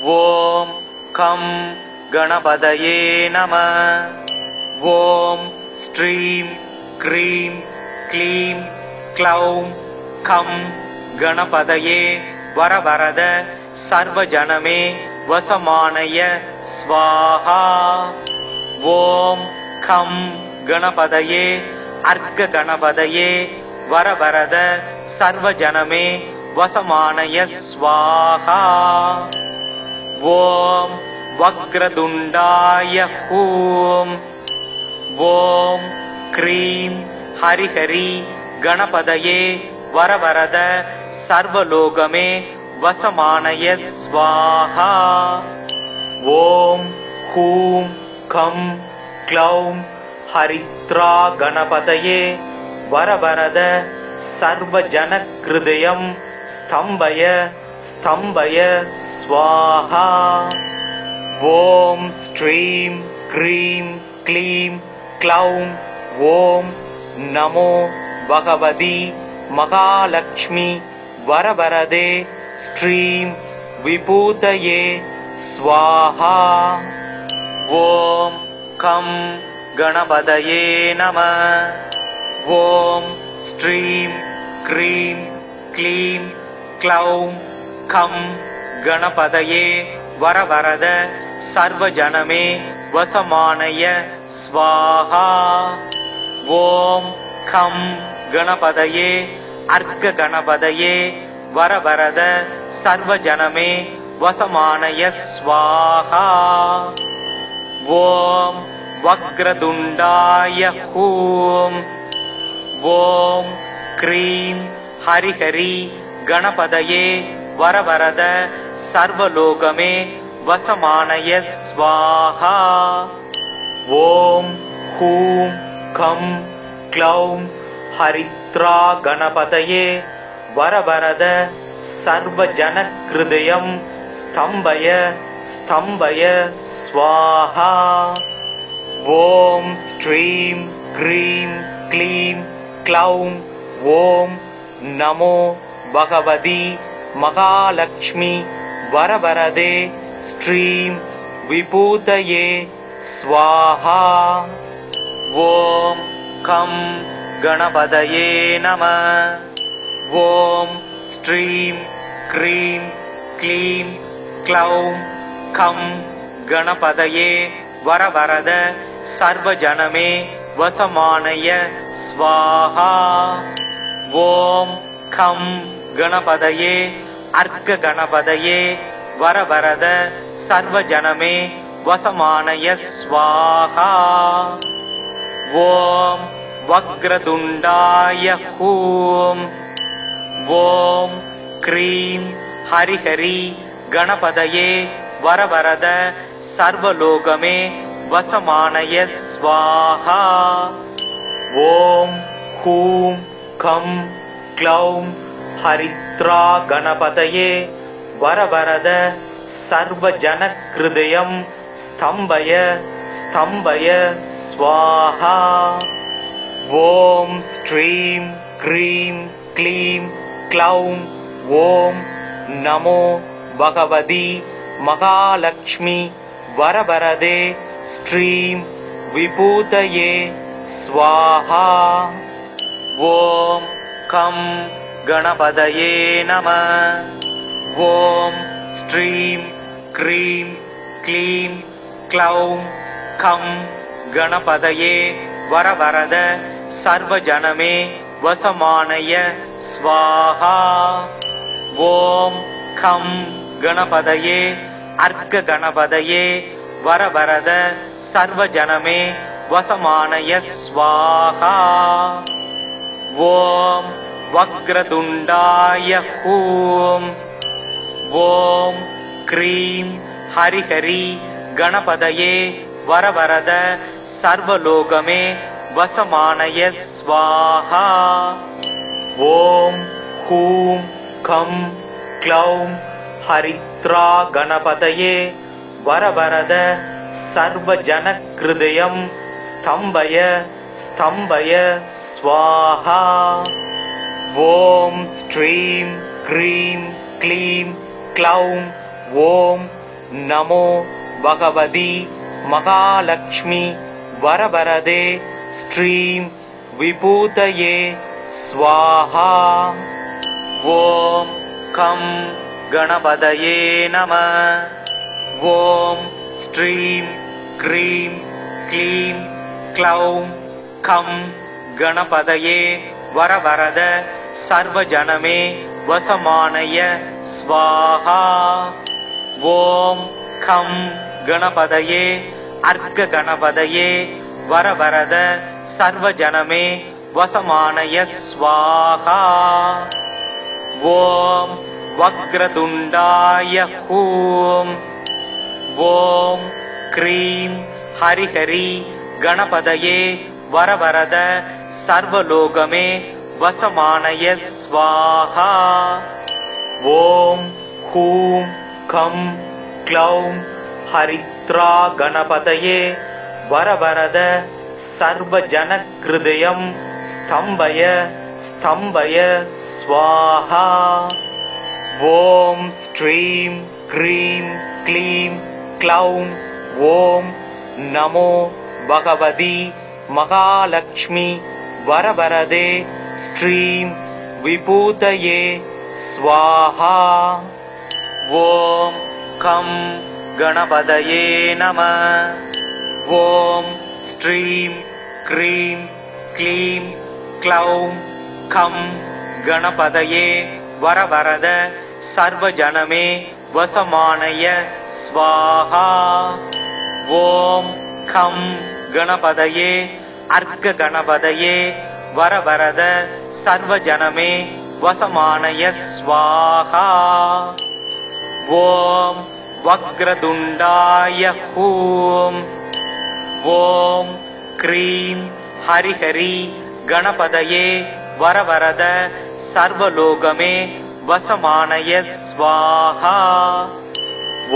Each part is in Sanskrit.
ॐ खं गणपतये नमः। ॐ श्रीं क्रीं क्लीं क्लौं खं गणपतये वरवरद सर्वजनमे वसमानय स्वाहा। ॐ खं गणपतये अर्घ गणपतये वरवरद सर्वजनमे वसमानय स्वाहा। ॐ वक्रतुण्डाय हूं। ॐ क्रीं हरिहरि गणपतये वरवरद सर्वलोकमे वसमानय स्वाहा। ॐ हूं खं क्लौं हरिद्रा गणपतये वरवरद सर्वजनहृदयं स्तम्भय स्तम्भय स्वाहा। ॐ श्रीं क्रीं क्लीं क्लौं ॐ नमो भगवति महालक्ष्मी वरवरदे श्रीं विभूतये स्वाहा। ॐ खं गणपतये नमः। ॐ श्रीं क्रीं क्लीं क्लौं खं गणपतये वरवरद सर्वजनमे वसमानय स्वाहा। ॐ खं गणपतये अर्घ गणपतये वरवरद सर्वजनमे वसमानय स्वाहा। ॐ वक्रतुण्डाय हूं। ॐ क्रीं हरिहरि गणपतये वरवरद सर्वलोकमे वसमानय स्वाहा। ॐ हूं खं क्लौं हरिद्रा गणपतये वरवरद सर्वजनहृदयं स्तम्भय स्तम्भय स्वाहा। ॐ श्रीं क्रीं क्लीं क्लौं ॐ नमो भगवति महालक्ष्मी वरवरदे श्रीं विभूतये स्वाहा। ॐ खं गणपतये नमः। ॐ श्रीं क्रीं क्लीं क्लौं खं गणपतये वरवरद सर्वजनमे वसमानय स्वाहा। ॐ खं गणपतये अर्घ गणपतये वरवरद सर्वजनमे वसमानय स्वाहा। ॐ वक्रतुण्डाय हूं। ॐ क्रीं हरिहरि गणपतये वरवरद सर्वलोकमे वसमानय स्वाहा। ॐ हूं खं क्लौं हरिद्रा गणपतये वरवरद सर्वजनहृदयं स्तम्भय स्तम्भय स्वाहा। ॐ श्रीं क्रीं क्लीं क्लौं ॐ नमो भगवति महालक्ष्मी वरवरदे श्रीं विभूतये स्वाहा। ॐ खं गणपतये नमः। ॐ श्रीं क्रीं क्लीं क्लौं खं गणपतये वरवरद सर्वजनमे वसमानय स्वाहा। ॐ खं गणपतये अर्घ गणपतये वरवरद सर्वजनमे वसमानय स्वाहा। ॐ वक्रतुण्डाय हूं। ॐ क्रीं हरिहरि गणपतये वरवरद सर्वलोकमे वसमानय स्वाहा। ॐ हूं खं क्लौं हरिद्रा गणपतये वरवरद सर्वजनहृदयं स्तम्भय स्तम्भय स्वाहा। ॐ श्रीं क्रीं क्लीं क्लौं ॐ நமோ பகவதி மகாலட்சுமி வரவரதே ஸ்ரீம் விபூதயே ஸ்வாஹா. ஓம் கம் கணபதயே நம. ஓம் ஸ்ரீம் க்ரீம் க்ளீம் க்ளௌம் கம் கணபதயே வரவரத சர்வஜனமே வசமானய ஸ்வாஹா. ஓம் கம் கணபதயே அர்க்க கணபதயே வரவரத சர்வஜனமே வசமானய ஸ்வாஹா. ஓம் வக்ரதுண்டாய ஹூம். ஓம் க்ரீம் ஹரிஹரி கணபதயே வரவரத சர்வலோகமே வசமானய ஸ்வாஹா. ஓம் ஹூம் கம் க்ளௌம் ஹரித்ரா கணபதயே வரவரத சர்வஜனக்ருதயம் ஸ்தம்பய ஸ்தம்பய ஸ்வாஹா. ஓம் ஸ்ரீம் க்ரீம் க்ளீம் க்ளௌம் ஓம் நமோ பகவதி மகாலட்சுமி வரவரதே ஸ்ரீம் விபூதயே ஸ்வாஹா. ஓம் கம் கணபதயே நம. ஓம் ஸ்ரீம் க்ரீம் க்ளீம் க்ளௌம் கம் கணபதயே வரவரத சர்வஜனமே வசமானய ஸ்வாஹா. ஓம் கம் கணபதயே அர்க்க கணபதயே வரவரத சர்வஜனமே வசமானய ஸ்வாஹா. ஓம் வக்ரதுண்டாய ஹூம். ஓம் க்ரீம் ஹரிஹரி கணபதயே வரவரத சர்வலோகமே வசமானய ஸ்வாஹா.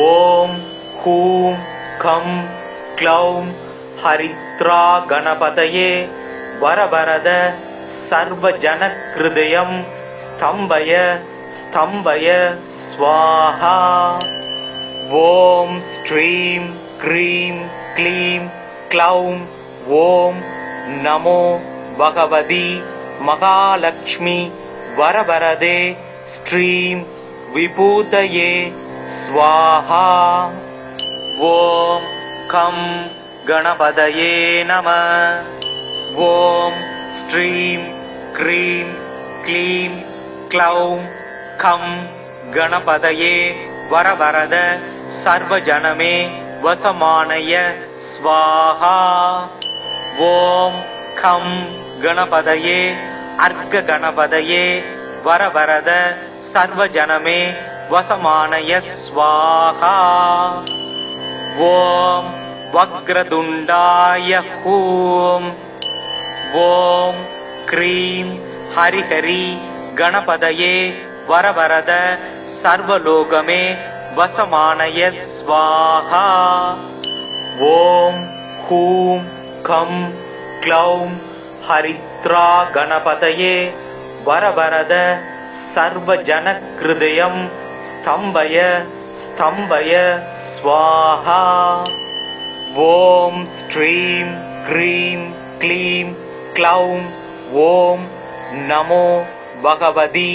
ஓம் ஹூம் கம் க்ளௌம் ஹரித்ரா கணபதயே வரவரத சர்வஜனக்ருதயம் ஸ்தம்பய ஸ்தம்பய ஸ்வாஹா. ஓம் ஸ்ரீம் க்ரீம் க்ளீம் க்ளௌம் ஓம் நமோ பகவதி மகாலட்சுமி வரவரதே ஸ்ரீம் விபூதயே ஸ்வாஹா. ஓம் கம் கணபதயே நம. ஓம் ஸ்ரீம் க்ரீம் க்ளீம் க்ளௌம் கம் கணபதயே வரவரத சர்வஜனமே வசமானய ஸ்வாஹா. ஓம் கம் கணபதயே அர்க்க கணபதயே வரவரத சர்வஜனமே வசமானய ஸ்வாஹா. ஓம் வக்ரதுண்டாய ஹூம். ஓம் க்ரீம் ஹரிஹரி கணபதயே வரவரத சர்வலோகமே வசமானய ஸ்வாஹா. ஓம் ஹூம் கம் க்ளௌம் ஹரித்ரா கணபதயே வரவரத சர்வஜனக்ருதயம் ஸ்தம்பய ஸ்தம்பய ஸ்வாஹா. ஓம் ஸ்ரீம் க்ரீம் க்ளீம் க்ளௌம் ஓம் நமோ பகவதி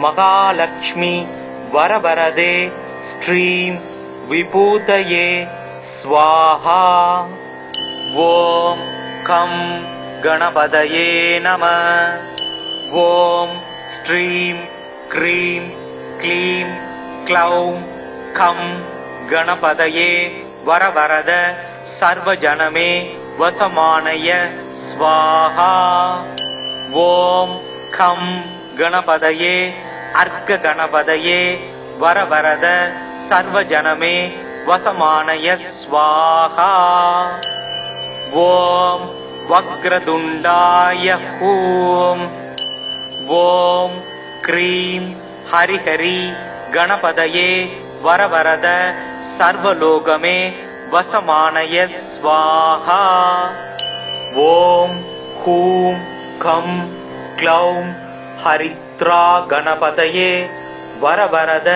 மகாலட்சுமி வரவரதே ஸ்ரீம் விபூதயே ஸ்வாஹா. ஓம் கம் கணபதயே நம. ஓம் ஸ்ரீம் க்ரீம் க்ளீம் க்ளௌம் கம் கணபதயே வரவரத சர்வஜனமே வசமானய ஸ்வாஹா. ஓம் கம் கணபதயே அர்க்க கணபதயே வரவரத சர்வஜனமே வசமானய ஸ்வாஹா. ஓம் வக்ரதுண்டாய ஹூம். ஓம் க்ரீம் ஹரிஹரி கணபதயே வரவரத சர்வலோகமே வசமானய ஸ்வாஹா. ஓம் ஹூம் கம் க்ளௌம் ஹரித்ரா கணபதயே வரவரத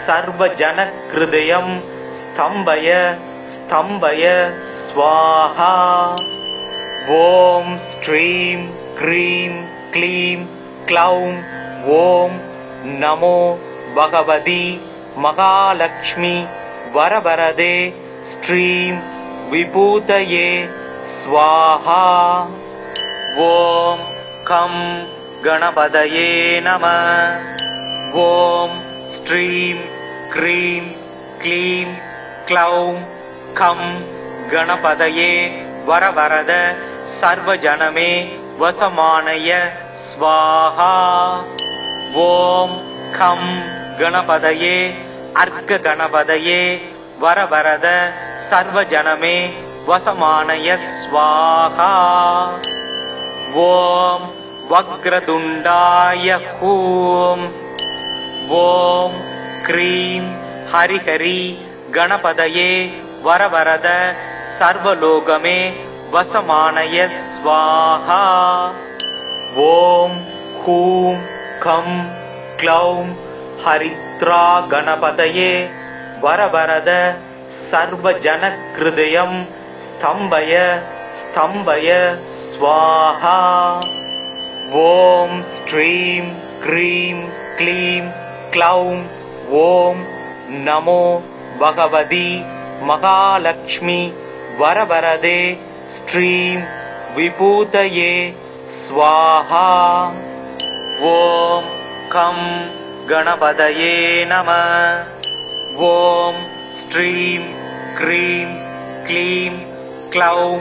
சர்வஜனக்ருதயம் स्तम्भय स्तम्भय स्वाहा। ॐ श्रीं क्रीं क्लीं क्लौं ॐ नमो भगवति महालक्ष्मी वरवरदे श्रीं विभूतये स्वाहा। ॐ खं गणपतये नमः। ॐ श्रीं क्रीं क्लीं क्लौं खं गणपतये वरवरद सर्वजनमे वसमानय स्वाहा। ॐ खं गणपतये अर्घगणपतये वरवरद सर्वजनमे वसमानय स्वाहा। ॐ वक्रतुण्डाय हूं। ॐ क्रीं हरिहरि गणपतये वरवरद सर्वलोकमे वसमानय स्वाहा। ॐ हूं खं क्लौं हरिद्रा गणपतये वरवरद सर्वजनहृदयं स्तम्भय स्तम्भय स्वाहा। ॐ श्रीं क्रीं क्लीं क्लौं ॐ नमो भगवति महालक्ष्मी वरवरदे श्रीं विभूतये स्वाहा। ॐ खं गणपतये नमः। ॐ श्रीं क्रीं क्लीं क्लौं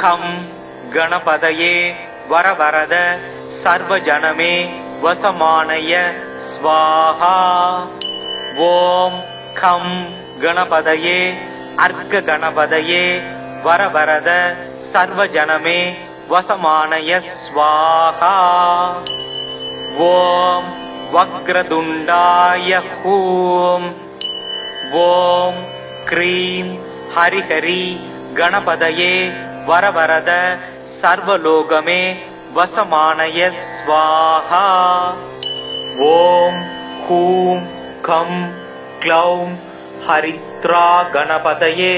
खं गणपतये वरवरद सर्वजनमे वसमानय स्वाहा। ॐ खं गणपतये अर्घगणपतये वरवरद सर्वजनमे वसमानय स्वाहा। ॐ वक्रतुण्डाय हूं। ॐ क्रीं हरिहरि गणपतये वरवरद सर्वलोकमे वसमानय स्वाहा। ॐ हूं खं क्लौं हरिद्रा गणपतये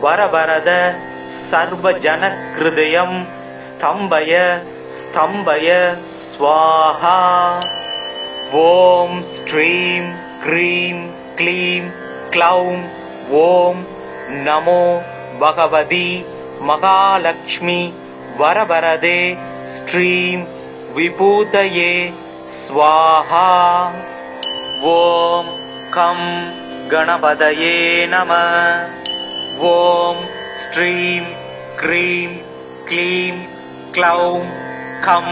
वरवरद सर्वजनहृदयं स्तम्भय स्तम्भय स्वाहा। ॐ श्रीं क्रीं क्लीं क्लौं ॐ नमो भगवति महालक्ष्मी वरवरदे श्रीं विभूतये स्वाहा। ॐ खं गणपतये नमः। ॐ श्रीं क्रीं क्लीं क्लौं खं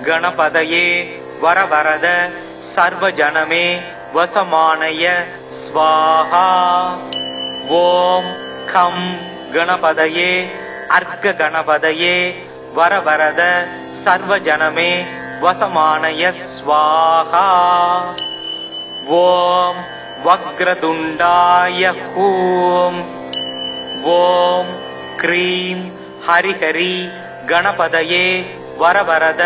गणपतये वरवरद सर्वजनमे वसमानय स्वाहा। ॐ खं गणपतये अर्घगणपतये वरवरद सर्वजनमे वसमानय स्वाहा। ॐ वक्रतुण्डाय हूं। ॐ क्रीं हरिहरि गणपतये वरवरद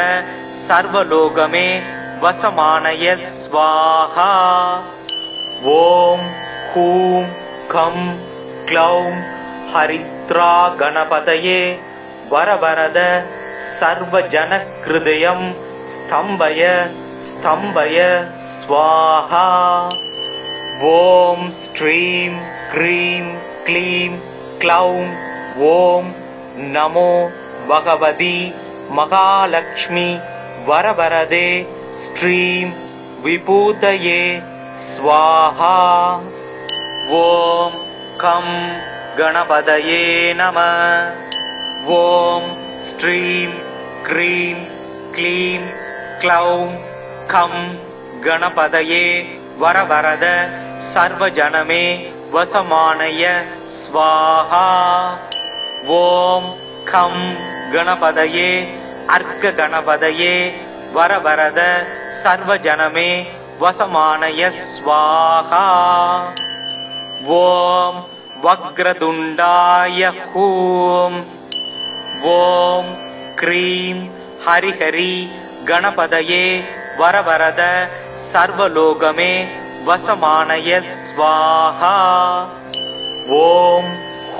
सर्वलोकमे वसमानय स्वाहा। ॐ हूं खं क्लौं हरिद्रा गणपतये वरवरद सर्वजनहृदयं स्तम्भय स्तम्भय स्वाहा। ॐ श्रीं क्रीं क्लीं क्लौं ॐ नमो भगवति महालक्ष्मी वरवरदे श्रीं विभूतये स्वाहा। ॐ खं गणपतये नमः। ॐ श्रीं क्रीं क्लीं क्लौं खं गणपतये वरवरद सर्वजनमे वसमानय स्वाहा। ॐ खं गणपतये अर्घगणपतये वरवरद सर्वजनमे वसमानय स्वाहा। ॐ वक्रतुण्डाय हूं। ॐ क्रीं हरिहरि गणपतये वरवरद सर्वलोकमे वसमानय स्वाहा।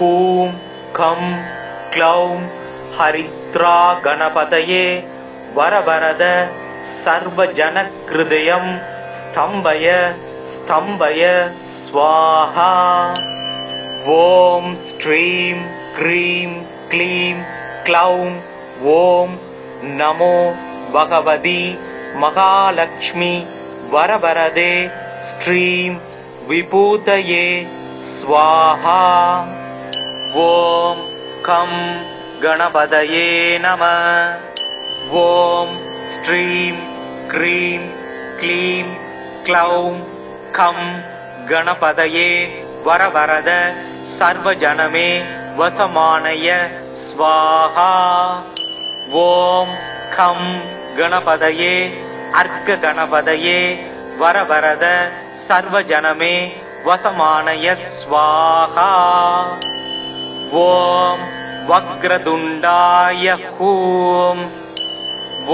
हूं खं क्लौं हरिद्रा गणपतये वरवरद सर्वजनहृदयं स्तम्भय स्तम्भय स्वाहा। ॐ श्रीं क्रीं क्लीं क्लौं ॐ नमो भगवति महालक्ष्मी वरवरदे श्रीं विभूतये स्वाहा। ॐ खं गणपतये नमः। ॐ श्रीं क्रीं क्लीं क्लौं खं गणपतये वरवरद सर्वजनमे वसमानय स्वाहा। ॐ खं गणपतये अर्घ गणपतये वरवरद सर्वजनमे वसमानय स्वाहा। ॐ वक्रतुण्डाय हूं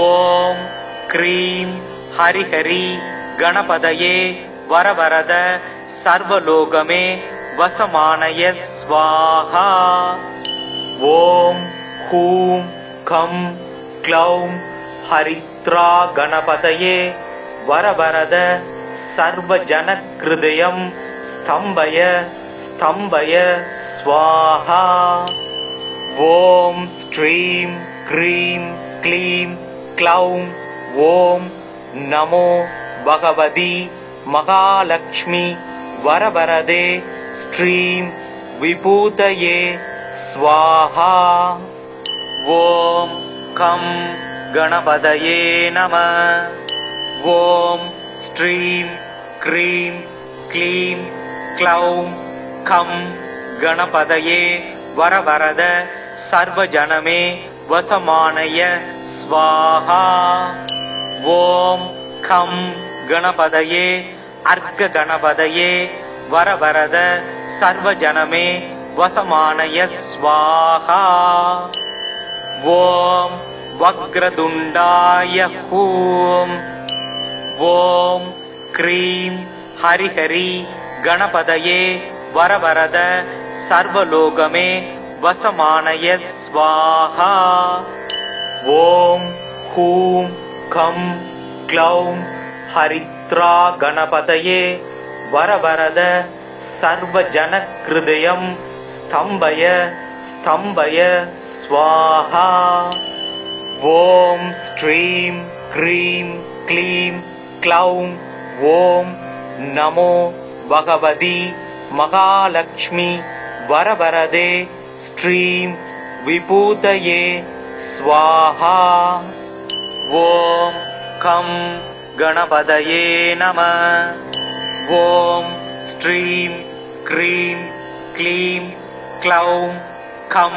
ॐ क्रीं हरिहरि गणपतये वरवरद सर्वलोकमे वसमानय स्वाहा। ॐ हूं खं क्लौं हरिद्रा गणपतये वरवरद सर्वजनहृदयं स्तम्भय स्तम्भय स्वाहा। ॐ श्रीं क्रीं क्लीं क्लौं ॐ नमो भगवति महालक्ष्मी वरवरदे श्रीं विभूतये स्वाहा। ॐ खं गणपतये नमः। ॐ श्रीं क्रीं क्लीं क्लौं खं गणपतये वरवरद सर्वजनमे वसमानय स्वाहा। ॐ खं गणपतये अर्घ गणपतये वरवरद सर्वजनमे वसमानय स्वाहा। ॐ वक्रतुण्डाय हूं ॐ क्रीं हरिहरि गणपतये वरवरद सर्वलोकमे वसमानय स्वाहा। ॐ हूं खं क्लौं हरिद्रा गणपतये वरवरद सर्वजनहृदयं स्तम्भय स्तम्भय स्वाहा। ॐ श्रीं क्रीं क्लीं क्लौं ॐ नमो भगवति महालक्ष्मी वरवरदे श्रीं विभूतये स्वाहा। ॐ खं गणपतये नमः। ॐ श्रीं क्रीं क्लीं क्लौं खं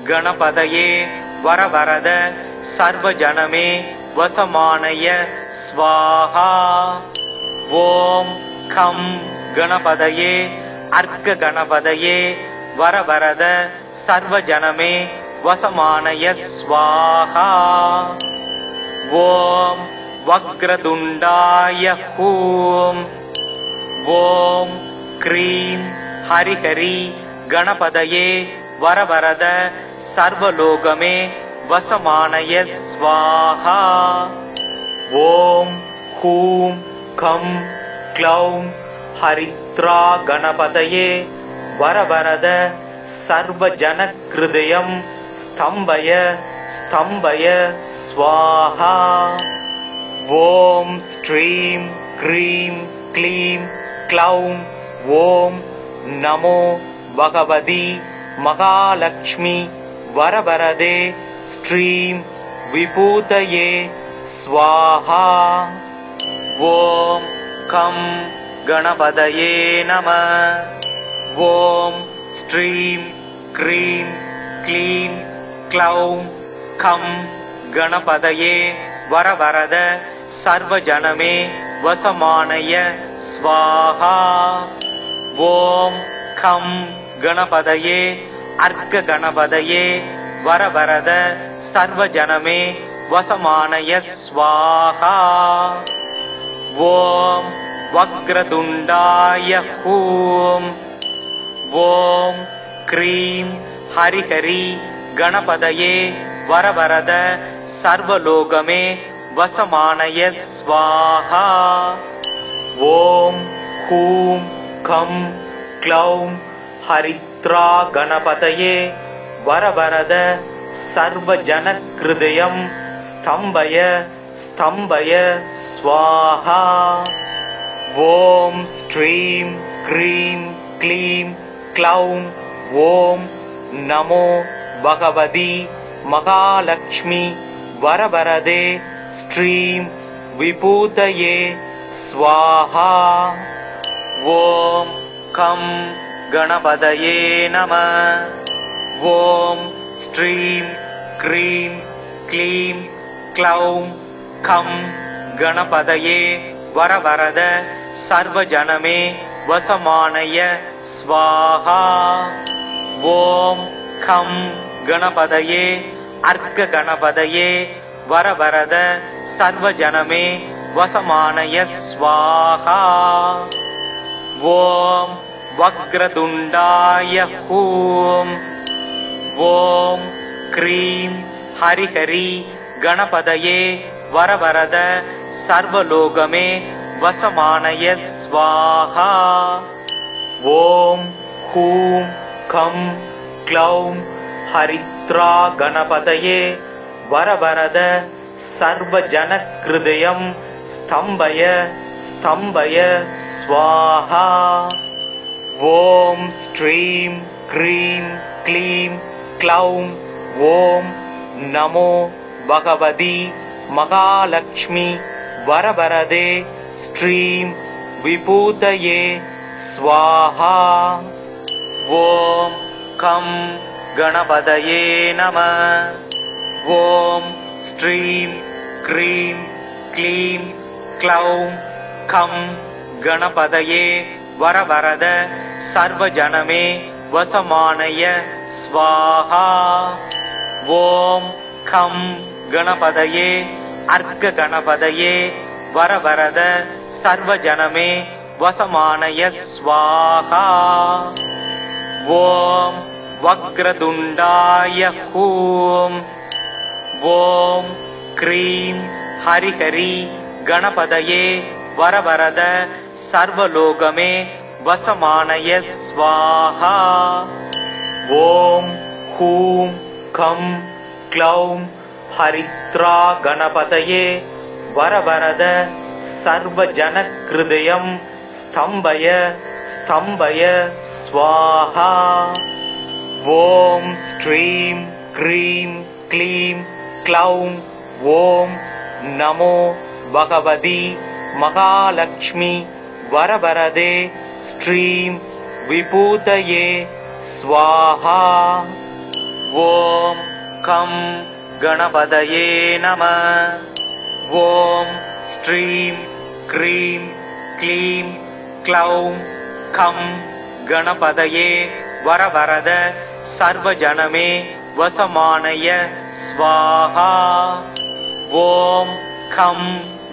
गणपतये वरवरद सर्वजनमे वसमानय स्वाहा। ॐ खं गणपतये अर्घ गणपतये वरवरद सर्वजनमे वसमानय स्वाहा। ॐ वक्रतुण्डाय हूं ॐ क्रीं हरिहरि गणपतये वरवरद सर्वलोकमे वसमानय स्वाहा। ॐ हूं खं क्लौं हरिद्रा गणपतये वरवरद सर्वजनहृदयं स्तम्भय स्तम्भय स्वाहा। ॐ श्रीं क्रीं क्लीं क्लौं ॐ नमो भगवति महालक्ष्मी वरवरदे श्रीं विभूतये स्वाहा। ॐ खं गणपतये नमः। ॐ श्रीं क्रीं क्लीं क्लौं खं गणपतये वरवरद सर्वजनमे वसमानय स्वाहा। ॐ खं गणपतये अर्घ गणपतये वरवरद सर्वजनमे वसमानय स्वाहा। ॐ वक्रतुण्डाय हूं ॐ क्रीं हरिहरि गणपतये वरवरद सर्वलोकमे वसमानय स्वाहा। ॐ हूं खं क्लौं हरिद्रा गणपतये वरवरद सर्वजनहृदयं स्तम्भय स्तम्भय स्वाहा। ॐ श्रीं क्रीं क्लीं क्लौं ॐ नमो भगवति महालक्ष्मी वरवरदे श्रीं विभूतये स्वाहा। ॐ खं गणपतये नमः। ॐ श्रीं क्रीं क्लीं क्लौं खं गणपतये वरवरद सर्वजनमे वसमानय स्वाहा। ॐ खं गणपतये अर्घ गणपतये वरवरद सर्वजनमे वसमानय स्वाहा। ॐ वक्रतुण्डाय हूं। ॐ क्रीं हरिहरि गणपतये वरवरद सर्वलोकमे वसमानय स्वाहा। ॐ हूं खं क्लौं हरिद्रा गणपतये वरवरद सर्वजनहृदयं स्तम्भय स्तम्भय स्वाहा। ॐ श्रीं क्रीं क्लीं क्लौं ॐ नमो भगवति महालक्ष्मी वरवरदे श्रीं विभूतये स्वाहा। ॐ खं गणपतये नमः। ॐ श्रीं क्रीं क्लीं क्लौं खं गणपतये वरवरद सर्वजनमे वसमानय स्वाहा। ॐ खं गणपतये अर्घ गणपतये वरवरद सर्वजनमे वसमानय स्वाहा। ॐ वक्रतुण्डाय हूं। ॐ क्रीं हरिहरि गणपतये वरवरद सर्वलोकमे वसमानय स्वाहा। ॐ हूं खं क्लौं हरिद्रा गणपतये वरवरद सर्वजनहृदयं स्तम्भय स्तम्भय स्वाहा। ॐ श्रीं क्रीं क्लीं क्लौं ॐ नमो भगवति महालक्ष्मी वरवरदे श्रीं विभूतये स्वाहा। ॐ खं गणपतये नमः। ॐ श्रीं क्रीं क्लीं क्लौं खं गणपतये वरवरद सर्वजनमे वसमानय स्वाहा। ॐ खं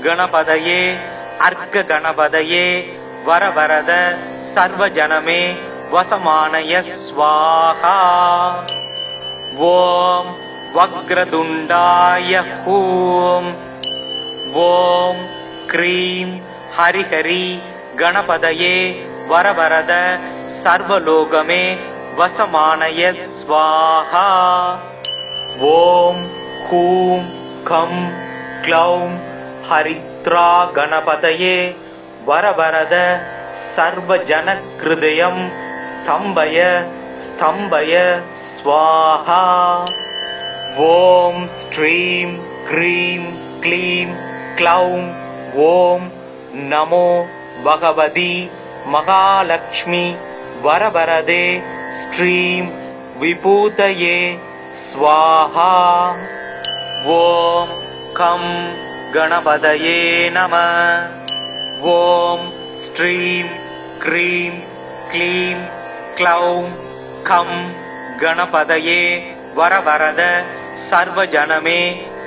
गणपतये अर्घ गणपतये वरवरद सर्वजनमे वसमानय स्वाहा। ॐ वक्रतुण्डाय हूं। ॐ क्रीं हरिहरि गणपतये वरवरद सर्वलोकमे वसमानय स्वाहा। ॐ हूं खं क्लौं हरिद्रा गणपतये वरवरद सर्वजनहृदयं स्तम्भय स्तम्भय स्वाहा। ॐ श्रीं क्रीं क्लीं क्लौं ॐ नमो भगवति महालक्ष्मी वरवरदे श्रीं विभूतये स्वाहा। ॐ खं गणपतये नमः। ॐ श्रीं क्रीं क्लीं क्लौं खं गणपतये वरवरद सर्वजनमे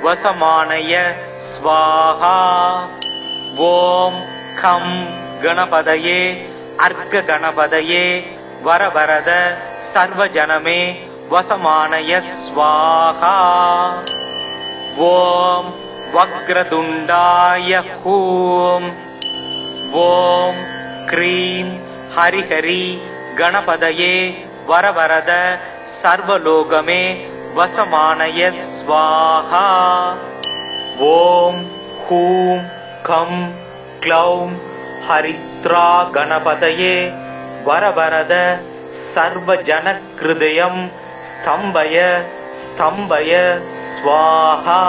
वसमानय स्वाहा। ॐ खं गणपतये अर्घ गणपतये वरवरद सर्वजनमे वसमानय स्वाहा। ॐ वक्रतुण्डाय हूं। ॐ क्रीं हरिहरि गणपतये वरवरद सर्वलोकमे वसमानय स्वाहा। ॐ हूं खं क्लौं हरिद्रा गणपतये वरवरद सर्वजनहृदयं स्तम्भय स्तम्भय स्वाहा।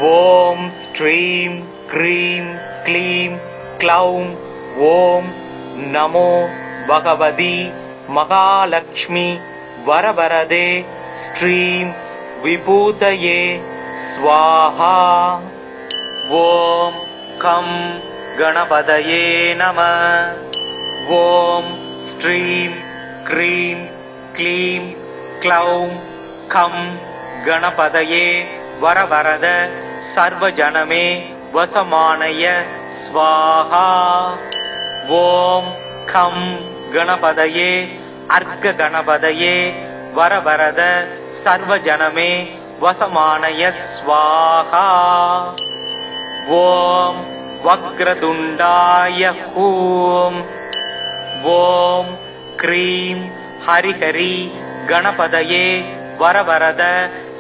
ॐ श्रीं क्रीं क्लीं क्लौं ॐ नमो भगवति महालक्ष्मी वरवरदे श्रीं विभूतये स्वाहा। ॐ खं गणपतये नमः। ॐ श्रीं क्रीं क्लीं क्लौं खं गणपतये वरवरद सर्वजनमे वसमानय स्वाहा। ॐ खं गणपतये अर्घगणपतये वरवरद सर्वजनमे वसमानय स्वाहा। ॐ वक्रतुण्डाय हूं। ॐ क्रीं हरिहरि गणपतये वरवरद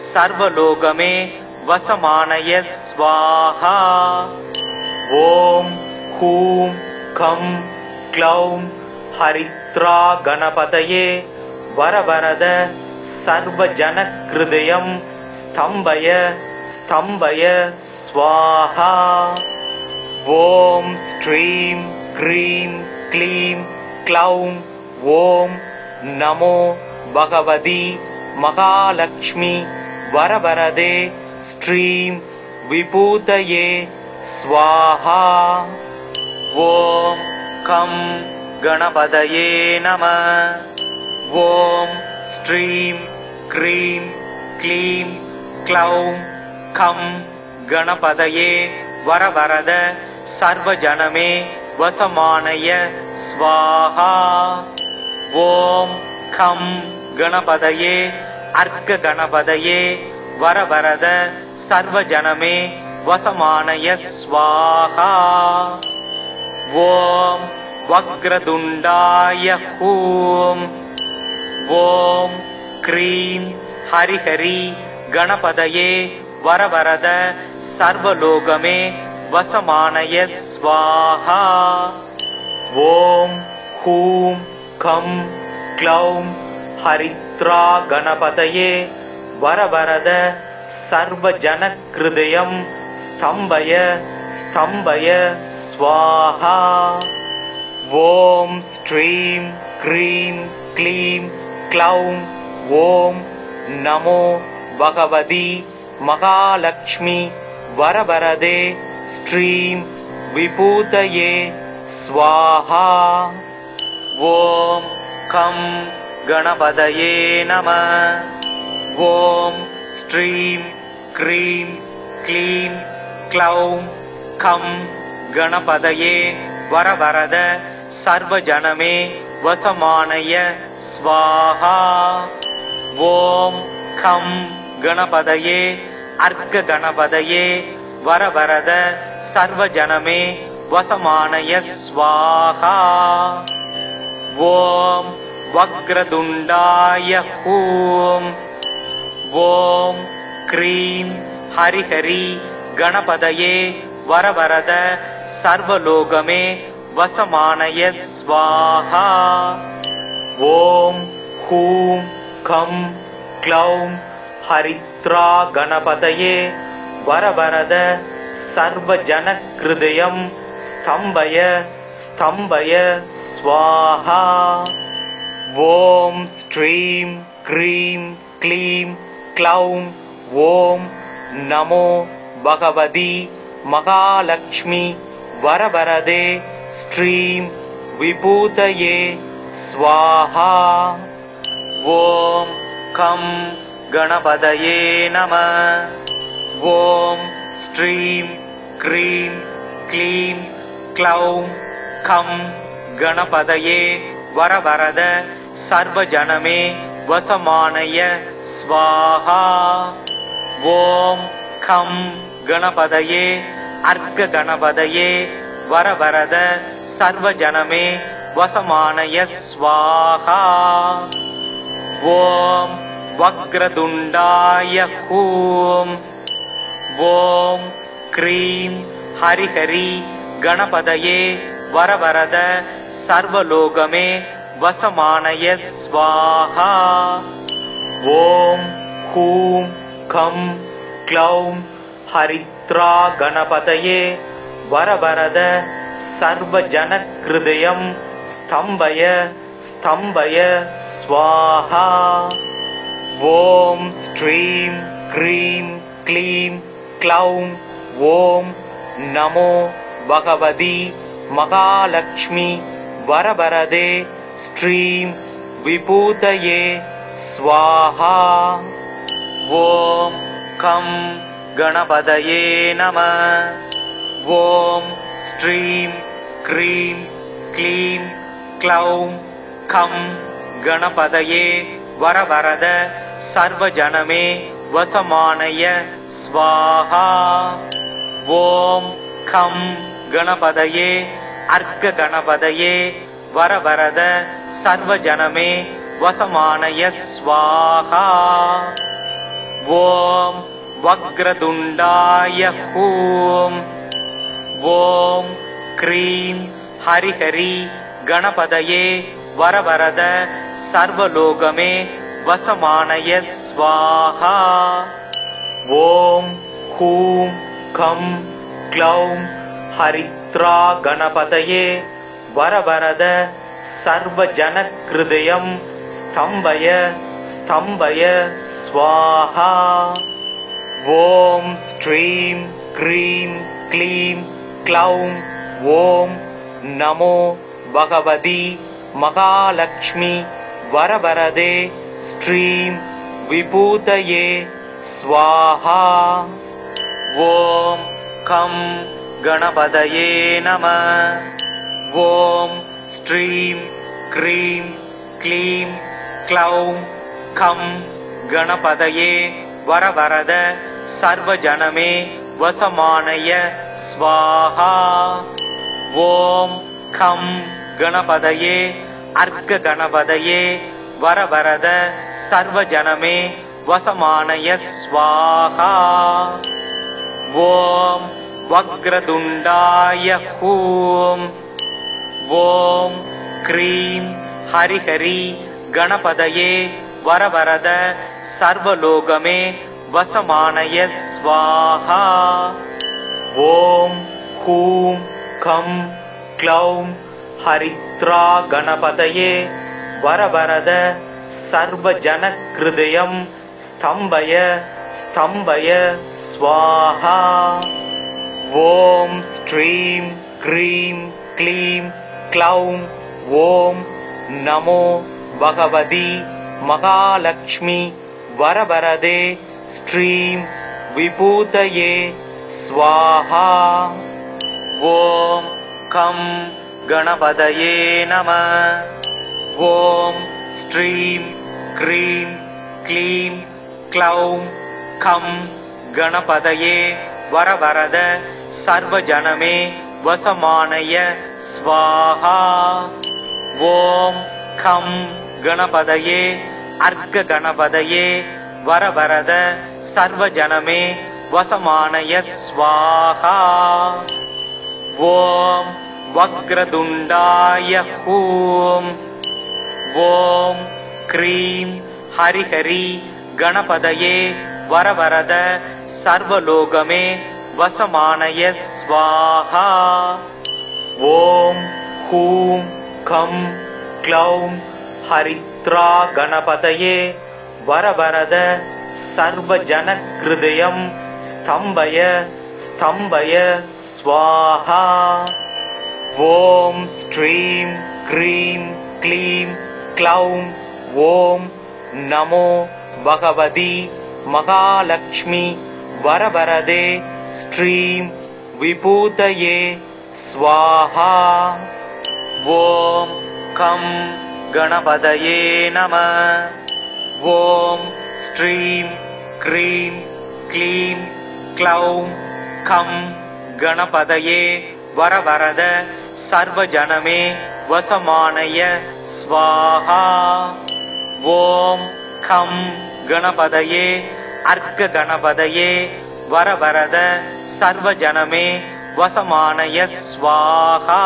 सर्वलोकमे वसमानय स्वाहा। ॐ हूं खं क्लौं हरिद्रा गणपतये वरवरद सर्वजनहृदयं स्तम्भय स्तम्भय स्वाहा। ॐ श्रीं क्रीं क्लीं क्लौं ॐ नमो भगवति महालक्ष्मी वरवरदे श्रीं विभूतये स्वाहा। ॐ खं गणपतये नमः। ॐ श्रीं क्रीं क्लीं क्लौं खं गणपतये वरवरद सर्वजनमे वसमानय स्वाहा। ॐ खं गणपतये अर्घगणपतये वरवरद सर्वजनमे वसमानय स्वाहा। ॐ वक्रतुण्डाय हूं। ॐ क्रीं हरिहरि गणपतये वरवरद सर्वलोकमे वसमानय स्वाहा। ॐ हूं खं क्लौं हरिद्रा गणपतये वरवरद सर्वजनहृदयं स्तम्भय स्तम्भय स्वाहा। ॐ श्रीं क्रीं क्लीं क्लौं ॐ नमो भगवति महालक्ष्मी वरवरदे श्रीं विभूतये स्वाहा। ॐ खं गणपतये नमः। ॐ श्रीं क्रीं क्लीं क्लौं खं गणपतये वरवरद सर्वजनमे वसमानय स्वाहा। ॐ खं गणपतये अर्घगणपतये वरवरद सर्वजनमे वसमानय स्वाहा। ॐ वक्रतुण्डाय हूं। ॐ क्रीं हरिहरि गणपतये वरवरद सर्वलोकमे वसमानय स्वाहा। ॐ हूं खं क्लौं हरिद्रा गणपतये वरवरद सर्वजनहृदयं स्तम्भय स्तम्भय स्वाहा। ॐ श्रीं क्रीं क्लीं क्लौं ॐ नमो भगवति महालक्ष्मी वरवरदे श्रीं विभूतये स्वाहा। ॐ खं गणपतये नमः। ॐ श्रीं क्रीं क्लीं क्लौं खं गणपतये वरवरद सर्वजनमे वसमानय स्वाहा। ॐ खं गणपतये अर्घगणपतये वरवरद सर्वजनमे वसमानय स्वाहा। ॐ वक्रतुण्डाय हूं। ॐ क्रीं हरिहरि गणपतये वरवरद सर्वलोकमे वसमानय स्वाहा। ॐ हूं खं क्लौं हरिद्रा गणपतये वरवरद सर्वजनहृदयं स्तम्भय स्तम्भय स्वाहा। ॐ श्रीं क्रीं क्लीं क्लौं ॐ नमो भगवति महालक्ष्मी वरवरदे श्रीं विभूतये स्वाहा। ॐ खं गणपतये नमः। ॐ श्रीं क्रीं क्लीं क्लौं खं गणपतये वरवरद सर्वजनमे वसमानय स्वाहा। ॐ खं गणपतये अर्घगणपतये वरवरद सर्वजनमे वसमानय स्वाहा। ॐ वक्रतुण्डाय हूं। ॐ क्रीं हरिहरि गणपतये वरवरद सर्वलोकमे वसमानय स्वाहा। ॐ हूं खं क्लौं हरिद्रा गणपतये वरवरद सर्वजनहृदयं स्तम्भय स्तम्भय स्वाहा। ॐ श्रीं क्रीं क्लीं क्लौं ॐ नमो भगवति महालक्ष्मी वरवरदे श्रीं विभूतये स्वाहा। ॐ खं गणपतये नमः। ॐ श्रीं क्रीं क्लीं क्लौं खं गणपतये वरवरद सर्वजनमे वसमानय स्वाहा। ॐ खं गणपतये अर्घगणपतये वरवरद सर्वजनमे वसमानय स्वाहा। ॐ वक्रतुण्डाय हूं। ॐ क्रीं हरिहरि गणपतये वरवरद सर्वलोकमे वसमानय स्वाहा। ॐ हूं खं क्लौं हरिद्रा गणपतये वरवरद सर्वजनहृदयं स्तम्भय स्तम्भय स्वाहा। ॐ श्रीं क्रीं क्लीं क्लौं ॐ नमो भगवति महालक्ष्मी वरवरदे श्रीं विभूतये स्वाहा। ॐ खं गणपतये नमः। ॐ श्रीं क्रीं क्लीं क्लौं खं गणपतये वरवरद सर्वजनमे वसमानय स्वाहा। ॐ खं गणपतये अर्घगणपतये वरवरद सर्वजनमे वसमानय स्वाहा। ॐ वक्रतुण्डाय हूं। ॐ क्रीं हरिहरि गणपतये वरवरद सर्वलोकमे वसमानय स्वाहा। ॐ हूं खं क्लौं हरिद्रा गणपतये वरवरद सर्वजनहृदयं स्तम्भय स्तम्भय स्वाहा। ॐ श्रीं क्रीं क्लीं क्लौं ॐ नमो भगवति महालक्ष्मी वरवरदे श्रीं विभूतये स्वाहा। ॐ खं गणपतये नमः। ॐ श्रीं क्रीं क्लीं क्लौं खं गणपतये वरवरद सर्वजनमे वसमानय स्वाहा। ॐ खं गणपतये अर्घ गणपतये वरवरद सर्वजनमे वसमानय स्वाहा।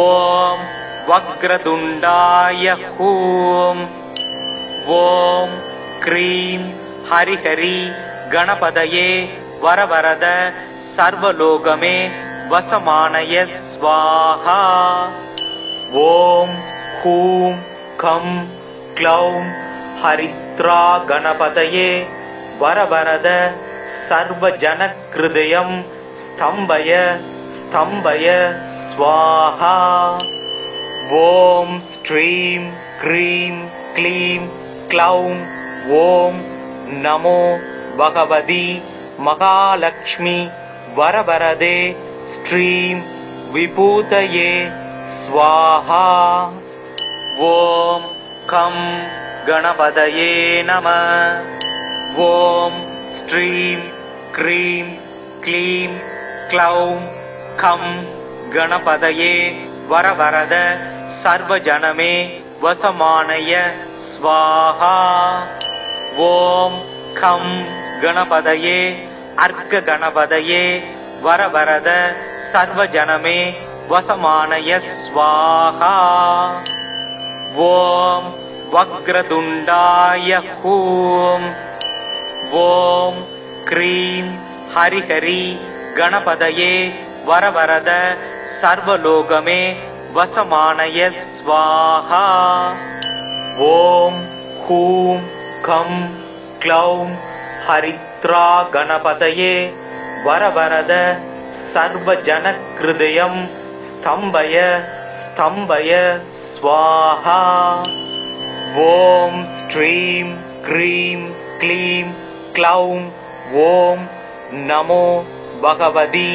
ॐ वक्रतुण्डाय हूं। ॐ क्रीं हरिहरि गणपतये वरवरद सर्वलोकमे वसमानय स्वाहा। ॐ हूं खं क्लौं हरिद्रा गणपतये वरवरद सर्वजनहृदयं स्तम्भय स्तम्भय स्वाहा। ॐ श्रीं क्रीं क्लीं क्लौं ॐ नमो भगवति महालक्ष्मी वरवरदे श्रीं विभूतये स्वाहा। ॐ खं गणपतये नमः। ॐ श्रीं क्रीं क्लीं क्लौं खं गणपतये वरवरद सर्वजनमे वसमानय स्वाहा। ॐ खं गणपतये अर्घ गणपतये वरवरद सर्वजनमे वसमानय स्वाहा। ॐ वक्रतुण्डाय हूं। ॐ क्रीं हरिहरि गणपतये वरवरद सर्वलोकमे वसमानय स्वाहा। ॐ हूं खं क्लौं हरिद्रा गणपतये वरवरद सर्वजनहृदयं स्तम्भय स्तम्भय स्वाहा। ॐ श्रीं क्रीं क्लीं क्लौं ॐ नमो भगवति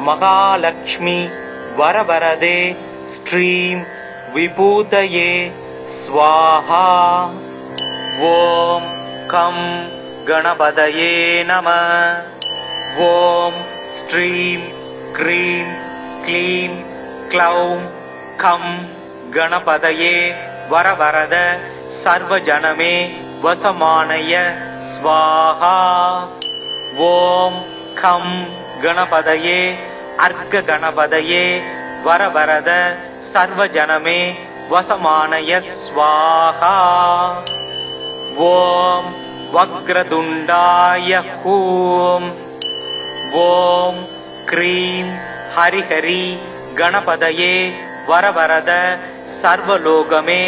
महालक्ष्मी वरवरदे श्रीं विभूतये स्वाहा। ॐ खं गणपतये नमः। ॐ श्रीं क्रीं क्लीं क्लौं खं गणपतये वरवरद सर्वजनमे वसमानय स्वाहा। ॐ खं गणपतये अर्घ गणपतये वरवरद सर्वजनमे वसमानय स्वाहा। ॐ वक्रतुण्डाय हूं। ॐ क्रीं हरिहरि गणपतये वरवरद सर्वलोकमे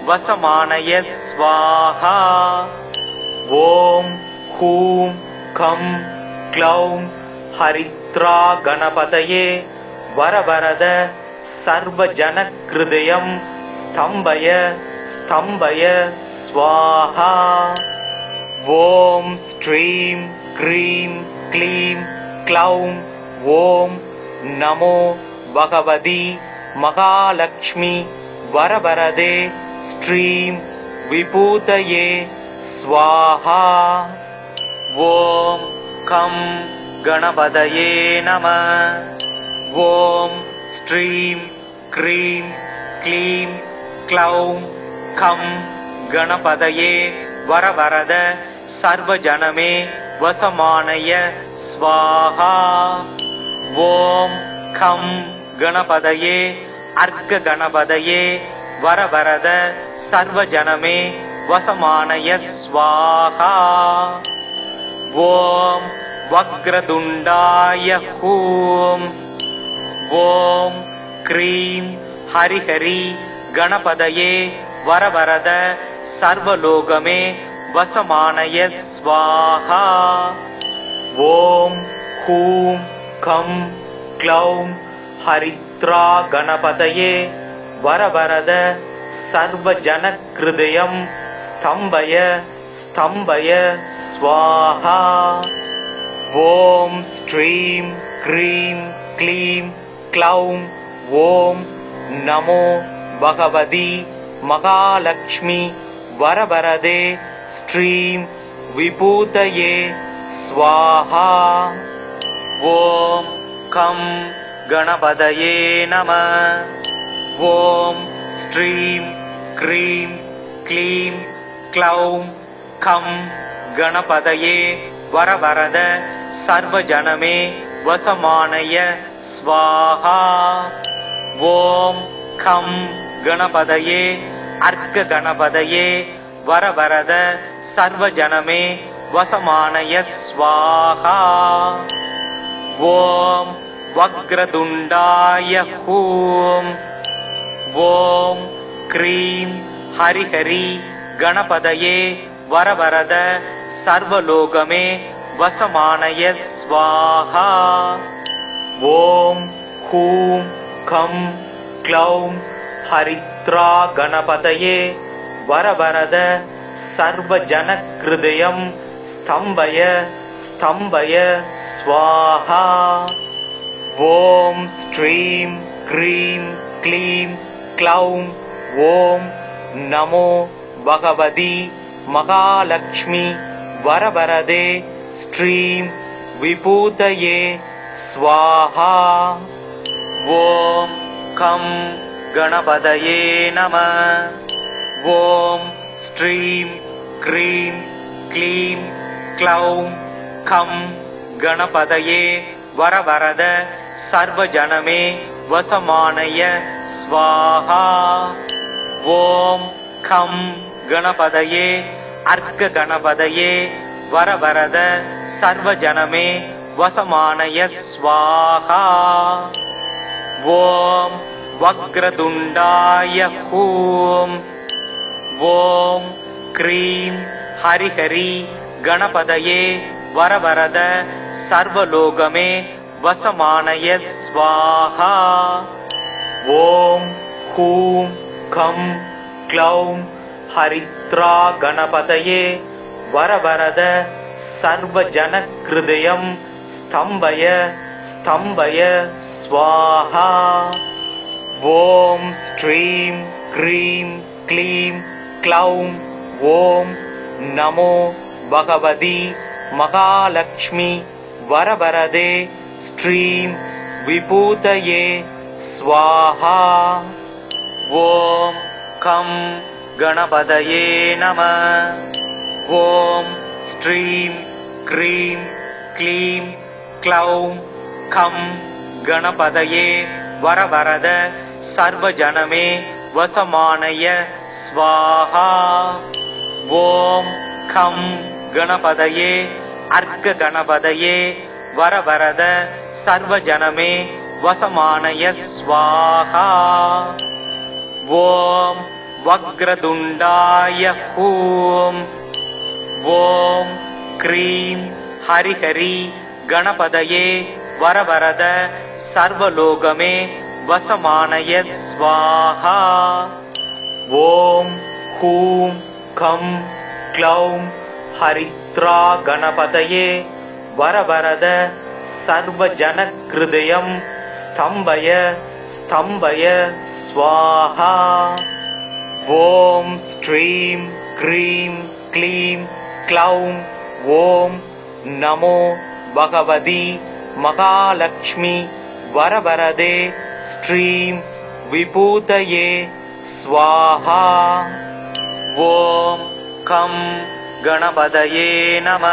वसमानय स्वाहा। ॐ हूं खं क्लौं हरिद्रा गणपतये वरवरद सर्वजनहृदयं स्तम्भय स्तम्भय स्वाहा। ॐ श्रीं क्रीं क्लीं क्लौं ॐ नमो भगवति महालक्ष्मी वरवरदे श्रीं विभूतये स्वाहा। ॐ खं गणपतये नमः। ॐ श्रीं क्रीं क्लीं क्लौं खं गणपतये वरवरद सर्वजनमे वसमानय स्वाहा। ॐ खं गणपतये अर्घ गणपतये वरवरद सर्वजनमे वसमानय स्वाहा। ॐ वक्रतुण्डाय हूं। ॐ क्रीं हरिहरि गणपतये वरवरद सर्वलोकमे वसमानय स्वाहा। ॐ हूं खं क्लौं हरिद्रा गणपतये वरवरद सर्वजनहृदयं स्तम्भय स्तम्भय स्वाहा। ॐ श्रीं क्रीं क्लीं क्लौं ॐ नमो பகவதி மகாலட்சுமி வரவரதே ஸ்ரீம் விபூதயே ஸ்வாஹா. ஓம் கம் கணபதயே நம. ஓம் ஸ்ரீம் க்ரீம் க்ளீம் க்ளௌம் கம் கணபதயே வரவரத சர்வஜனமே வசமானய ஸ்வாஹா. ஓம் கம் கணபதயே அர்க்க கணபதயே வரவரத சர்வஜனமே வசமானய ஸ்வாஹா. ஓம் வக்ரதுண்டாய ஹூம். ஓம் க்ரீம் ஹரிஹரி கணபதயே வரவரத சர்வலோகமே வசமானய ஸ்வாஹா. ஓம் ஹூம் கம் க்ளௌம் ஹரித்ரா கணபதயே வரவரத சர்வஜனக்ருதயம் ஸ்தம்பய ஸ்தம்பய ஸ்வாஹா. ஓம் ஸ்ரீம் க்ரீம் க்ளீம் க்ளௌம் ஓம் நமோ பகவதி மகாலட்சுமி வரவரதே ஸ்ரீம் விபூதயே ஸ்வாஹா. ஓம் கம் கணபதயே நம. ஓம் ஸ்ரீம் க்ரீம் க்ளீம் க்ளௌம் கம் கணபதயே வரவரத சர்வஜனமே வசமானய ஸ்வாஹா. ஓம் கம் கணபதயே அர்க்க கணபதயே வரவரத சர்வஜனமே வசமானய ஸ்வாஹா. ஓம் வக்ரதுண்டாய ஹூம். ஓம் க்ரீம் ஹரிஹரி கணபதயே வரவரத சர்வலோகமே வசமானய ஸ்வாஹா. ஓம் ஹூம் கம் க்ளௌம் ஹரித்ரா கணபதயே வரவரத சர்வஜனக்ருதயம் ஸ்தம்பய ஸ்தம்பய ஸ்வாஹா. ஓம் ஸ்ரீம் க்ரீம் க்ளீம் க்ளௌம் ஓம் நமோ பகவதி மகாலட்சுமி வரவரதே ஸ்ரீம் விபூதயே ஸ்வாஹா. ஓம் கம் கணபதயே நம. ஓம் ஸ்ரீம் க்ரீம் க்ளீம் க்ளௌம் கம் கணபதயே வரவரத சர்வஜனமே வசமானய ஸ்வாஹா. ஓம் கம் கணபதயே அர்க்க கணபதயே வரவரத சர்வஜனமே வசமானய ஸ்வாஹா. ஓம் வக்ரதுண்டாய ஹூம். ஓம் க்ரீம் ஹரிஹரி கணபதயே வரவரத சர்வலோகமே வசமானய ஸ்வாஹா. ஓம் ஹூம் கம் க்ளௌம் ஹரித்ரா கணபதயே வரவரத சர்வஜனக்ருதயம் ஸ்தம்பய ஸ்தம்பய ஸ்வாஹா. ஓம் ஸ்ரீம் க்ரீம் க்ளீம் க்ளௌம் ஓம் நமோ பகவதி மகாலட்சுமி வரவரதே ஸ்ரீம் விபூதயே ஸ்வாஹா. ஓம் கம் கணபதயே நம.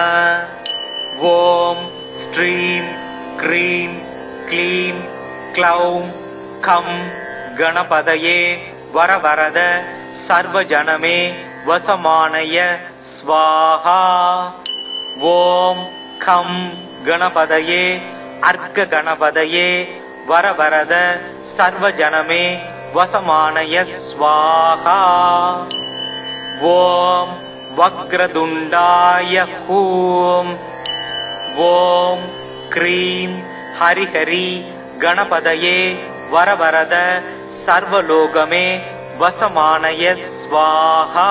ஓம் ஸ்ரீம் க்ரீம் க்ளீம் க்ளௌம் கம் கணபதயே வரவரத சர்வஜனமே வசமானய ஸ்வாஹா. ஓம் கம் கணபதயே அர்க்க கணபதயே வரவரத சர்வஜனமே வசமானய ஸ்வாஹா. ஓம் வக்ரதுண்டாய ஹூம். ஓம் க்ரீம் ஹரிஹரி கணபதயே வரவரத சர்வலோகமே வசமானய ஸ்வாஹா.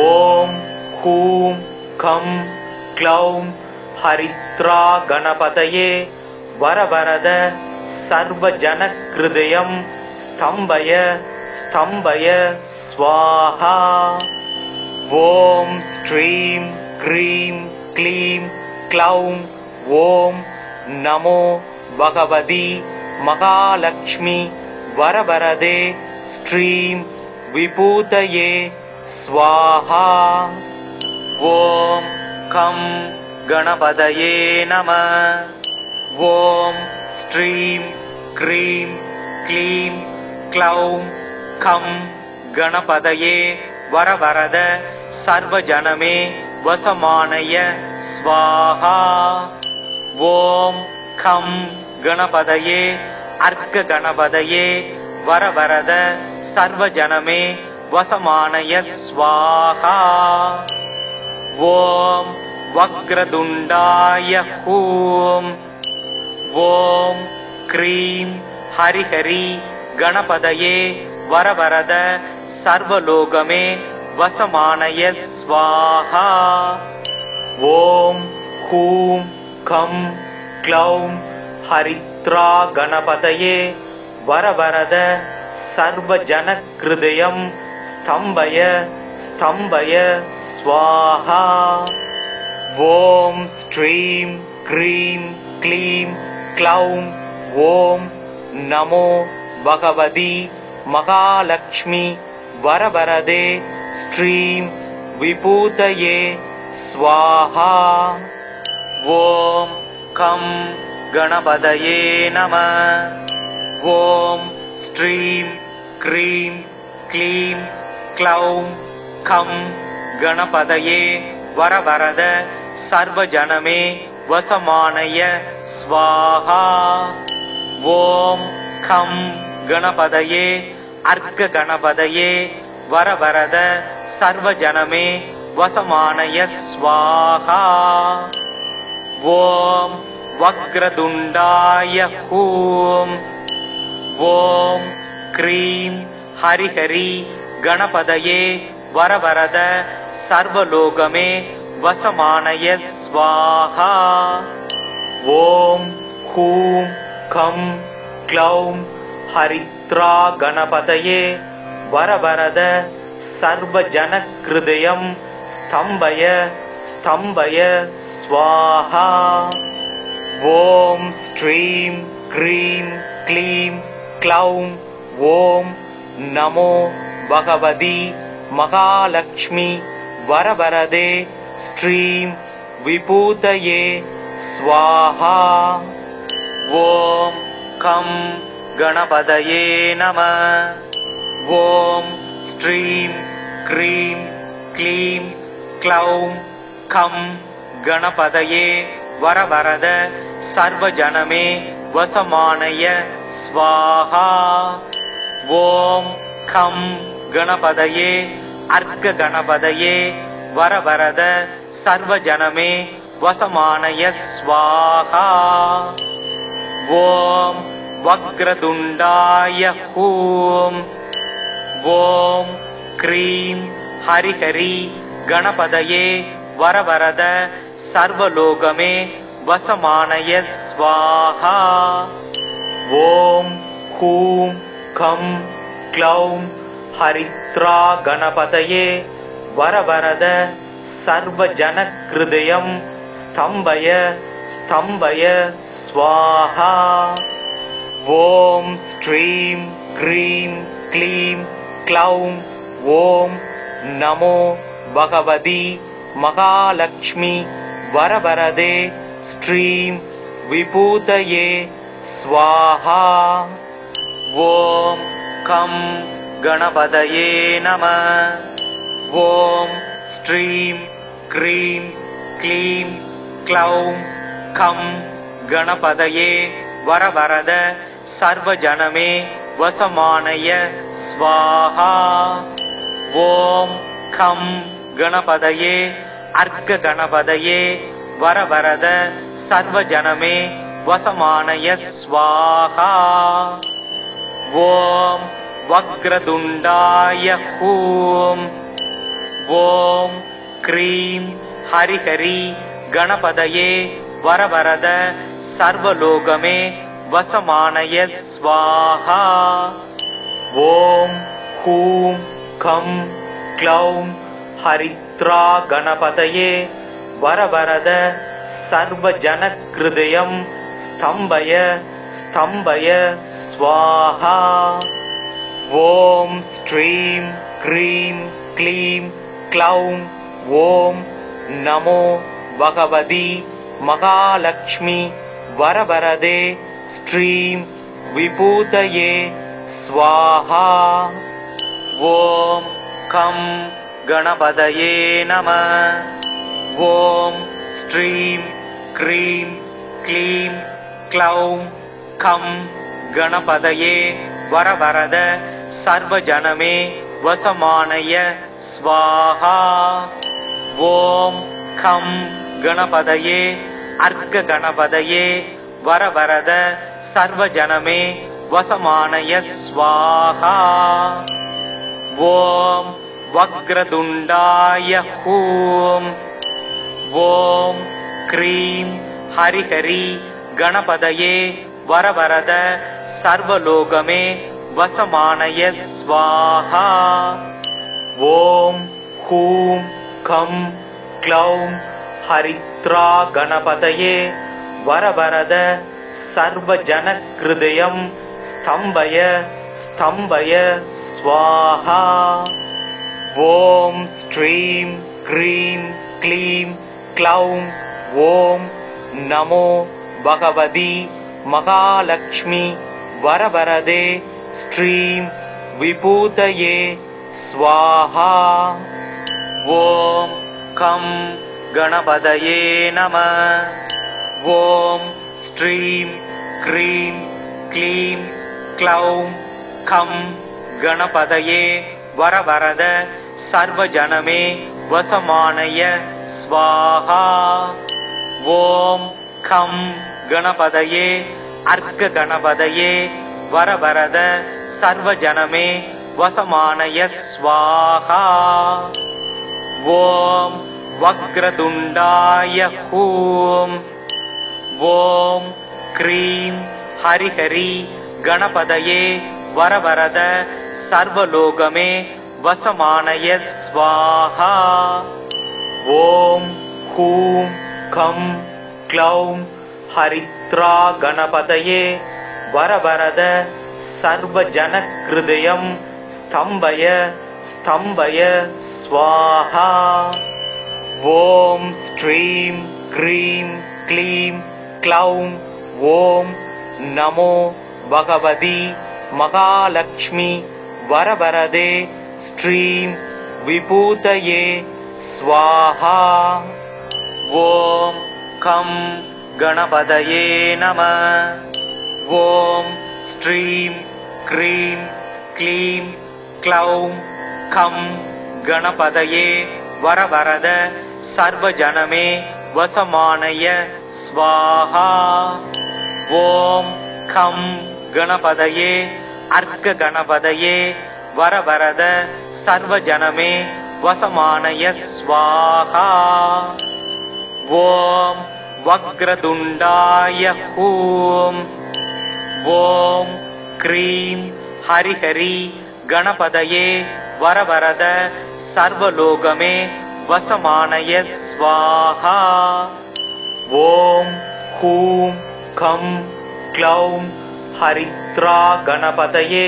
ஓம் ஹூம் கம் க்ளௌம் ஹரித்ரா கணபதயே வரவரத சர்வஜனக்ருதயம் स्तम्भय स्तम्भय स्वाहा। ॐ श्रीं क्रीं क्लीं क्लौं ॐ नमो भगवति महालक्ष्मी वरवरदे श्रीं विभूतये स्वाहा। ॐ खं गणपतये नमः। ॐ श्रीं क्रीं क्लीं क्लौं खं गणपतये वरवरद सर्वजनमे वसमानय स्वाहा। ॐ खं गणपतये अर्क गणपतये वरवरद सर्वजनमे वसमानय स्वाहा। ॐ वक्रतुण्डाय हूं। ॐ क्रीं हरिहरि गणपतये वरवरद सर्वलोकमे वसमानय स्वाहा। ॐ हूं खं क्लौं हरिद्रा गणपतये वरवरद सर्वजनहृदयं स्तम्भय स्तम्भय स्वाहा। ॐ श्रीं क्रीं क्लीं क्लौं ॐ नमो भगवति महालक्ष्मी वरवरदे श्रीं विभूतये स्वाहा। ॐ खं गणपतये नमः। ॐ श्रीं क्रीं क्लीं क्लौं खं गणपतये वरवरद सर्वजनमे वसमानय स्वाहा। ॐ खं गणपतये अर्क गणपतये वरवरद सर्वजनमे वसमानय स्वाहा। ॐ वक्रतुण्डाय हूं। ॐ क्रीं हरिहरि गणपतये वरवरद सर्वलोकमे वसमानय स्वाहा। ॐ हूं खं क्लौं हरिद्रा गणपतये वरवरद सर्वजनहृदयं स्तम्भय स्तम्भय स्वाहा। ॐ श्रीं क्रीं क्लीं क्लौं ॐ नमो भगवति महालक्ष्मी वरवरदे श्रीं विभूतये स्वाहा। ॐ खं गणपतये नमः। ॐ श्रीं क्रीं क्लीं क्लौं खं गणपतये वरवरद सर्वजनमे वसमानय स्वाहा। ॐ खं गणपतये अर्क गणपतये वरवरद सर्वजनमे वसमानय स्वाहा। ॐ वक्रतुण्डाय हूं। ॐ क्रीं हरिहरि गणपतये वरवरद सर्वलोकमे वसमानय स्वाहा। ॐ हूं खं क्लौं हरिद्रा गणपतये वरवरद सर्वजनहृदयं स्तम्भय स्तम्भय स्वाहा। ॐ श्रीं क्रीं क्लीं क्लौं ॐ नमो भगवति महालक्ष्मी वरवरदे श्रीं विभूतये स्वाहा। ॐ खं गणपतये नमः। ॐ श्रीं क्रीं क्लीं क्लौं खं गणपतये वरवरद सर्वजनमे वसमानय स्वाहा। ॐ खं गणपतये अर्क गणपतये वरवरद सर्वजनमे वसमानय स्वाहा। ॐ वक्रतुण्डाय हूं। ॐ क्रीं हरिहरि गणपतये वरवरद सर्वलोकमे वसमानय स्वाहा। ॐ हूं खं क्लौं हरिद्रा गणपतये वरवरद सर्वजनहृदयं स्तम्भय स्तम्भय स्वाहा। ॐ श्रीं क्रीं क्लीं क्लौं ॐ नमो भगवति महालक्ष्मी वरवरदे श्रीं विभूतये स्वाहा। ॐ खं गणपतये नमः। ॐ श्रीं क्रीं क्लीं क्लौं खं गणपतये वरवरद सर्वजनमे वसमानय स्वाहा। ॐ खं गणपतये अर्घगणपतये वरवरद सर्वजनमे वसमानय स्वाहा। ॐ वक्रतुण्डाय हूं। ॐ क्रीं हरिहरि गणपतये वरवरद सर्वलोकमे वसमानय स्वाहा। ॐ हूं खं क्लौं हरिद्रा गणपतये वरवरद सर्वजनहृदयं स्तम्भय स्तम्भय स्वाहा। ॐ श्रीं क्रीं क्लीं क्लौं ॐ नमो भगवति महालक्ष्मी वरवरदे श्रीं विभूतये स्वाहा। ॐ खं गणपतये नमः। ॐ श्रीं क्रीं क्लीं क्लौं खं गणपतये वरवरद सर्वजनमे वसमानय स्वाहा। ॐ खं गणपतये अर्घगणपतये वरवरद सर्वजनमे वसमानय स्वाहा। ॐ वक्रतुण्डाय हूं। ॐ क्रीं हरिहरि गणपतये वरवरद सर्वलोकमे वसमानय स्वाहा। ॐ हूं खं क्लौं हरिद्रा गणपतये वरवरद सर्वजनहृदयं स्तम्भय स्तम्भय स्वाहा। ॐ श्रीं क्रीं क्लीं क्लौं ॐ नमो भगवति महालक्ष्मी वरवरदे श्रीं विभूतये स्वाहा। ॐ खं गणपतये नमः। ॐ श्रीं क्रीं क्लीं क्लौं खं गणपतये वरवरद सर्वजनमे वसमानय स्वाहा। ॐ खं गणपतये अर्घगणपतये वरवरद सर्वजनमे वसमानय स्वाहा। ॐ वक्रतुण्डाय हूं। ॐ क्रीं हरिहरि गणपतये वरवरद सर्वलोकमे वसमानय स्वाहा। ॐ हूं खं क्लौं हरिद्रा गणपतये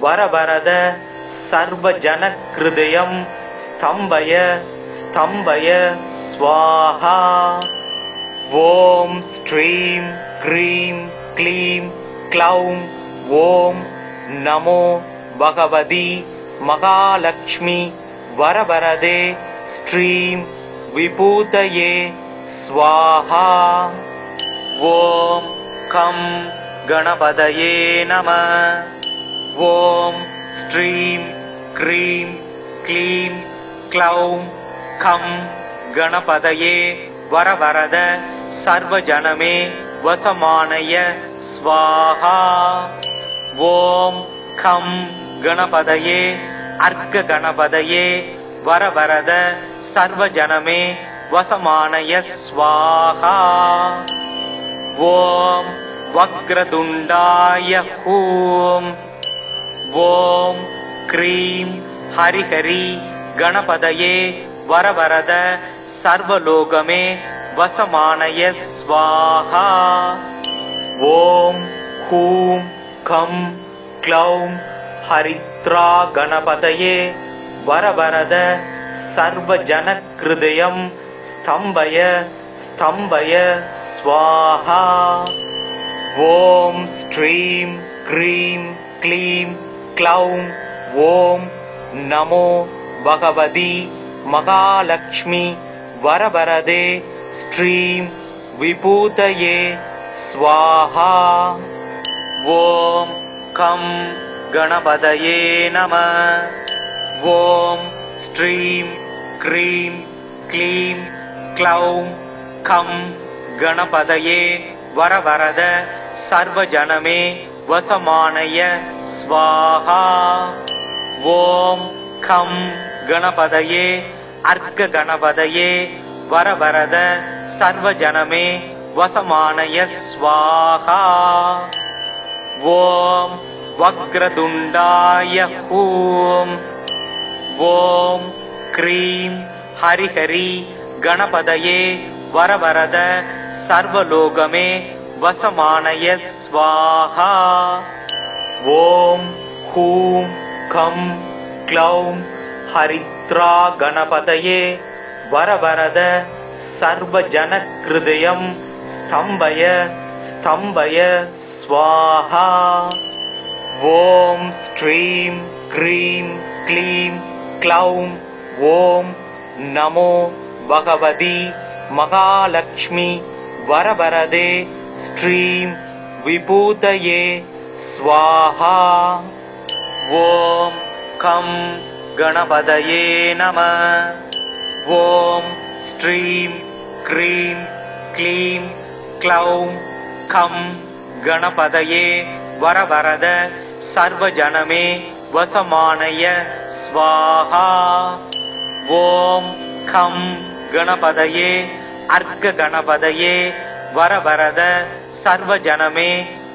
वरवरद सर्वजनहृदयं स्तम्भय स्तम्भय स्वाहा। ॐ श्रीं क्रीं क्लीं क्लौं ॐ नमो भगवति महालक्ष्मी वरवरदे श्रीं विभूतये स्वाहा। ॐ खं गणपतये नमः। ॐ श्रीं क्रीं क्लीं क्लौं खं गणपतये वरवरद सर्वजनमे वसमानय स्वाहा। ॐ खं गणपतये अर्घगणपतये वरवरद सर्वजनमे वसमानय स्वाहा। ॐ वक्रतुण्डाय हूं। ஓம் க்ரீம் ஹரிஹரி கணபதயே வரவரத சர்வலோகமே வசமானய ஸ்வாஹா. ஓம் ஹூம் கம் க்ளௌம் ஹரித்ரா கணபதயே வரவரத சர்வஜனக்ருதயம் ஸ்தம்பய ஸ்தம்பய ஸ்வாஹா. ஓம் ஸ்ரீம் க்ரீம் க்ளீம் க்ளௌம் ஓம் நமோ பகவதி மகாலக்ஷ்மி வரவரதே ஸ்ரீம் விபூதயே ஸ்வாஹா. ஓம் கம் கணபதயே நம. ஓம் ஸ்ரீம் க்ரீம் க்ளீம் க்ளௌம் கம் கணபதயே வரவரத சர்வஜனமே வசமானய ஸ்வாஹா. ஓம் கம் கணபதயே அர்க்க கணபதயே வரவரத சர்வஜனமே வசமானய ஸ்வாஹா. ஓம் வக்ரதுண்டாய ஹூம். ஓம் க்ரீம் ஹரிஹரி கணபதயே வரவரத சர்வலோகமே வசமானய ஸ்வாஹா. ஓம் ஹூம் கம் க்ளௌம் ஹரித்ரா கணபதயே வரவரத சர்வஜனக்ருதயம் ஸ்தம்பய ஸ்தம்பய ஸ்வாஹா. ஓம் ஸ்ரீம் க்ரீம் க்ளீம் க்ளௌம் ஓம் நமோ பகவதி மகாலக்ஷ்மி வரவரதே ஸ்ரீம் விபூதயே ஸ்வாஹா. ஓம் கம் கணபதயே நம. ஓம் ஸ்ரீம் க்ரீம் க்ளீம் க்ளௌம் கம் கணபதயே வரவரத சர்வஜனமே வசமானய ஸ்வாஹா. ஓம் கம் கணபதயே அர்க்க கணபதயே வரவரத சர்வஜனமே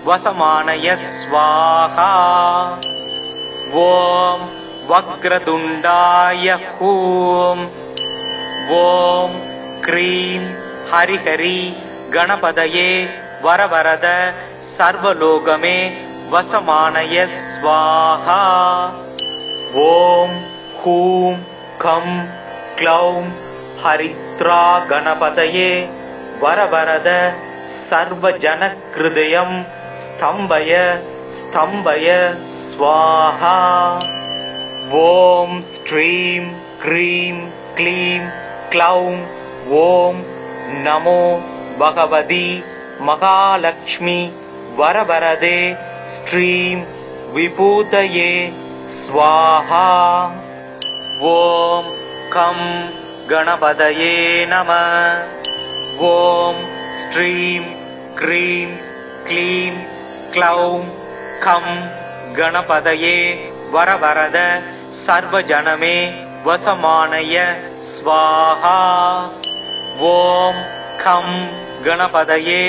வசமானய ஸ்வாஹா. ஓம் வக்ரதுண்டாய ஹூம். ஓம் க்ரீம் ஹரிஹரி கணபதயே வரவரத சர்வலோகமே வசமானய ஸ்வாஹா. ஓம் ஹூம் கம் க்ளௌம் ஹரித்ரா கணபதயே வரவரத சர்வஜனக்ருதயம் ஸ்தம்பய ஸ்தம்பய ஸ்வாஹா. ஓம் ஸ்ரீம் க்ரீம் க்ளீம் க்ளௌம் ஓம் நமோ பகவதி மகாலக்ஷ்மி வரவரதே ஸ்ரீம் விபூதயே ஸ்வாஹா. ஓம் கம் கணபதயே நம. ஓம் ஸ்ரீம் க்ரீம் க்ளீம் க்ளௌம் கம் கணபதயே வரவரத சர்வஜனமே வசமானய ஸ்வாஹா. ஓம் கம் கணபதயே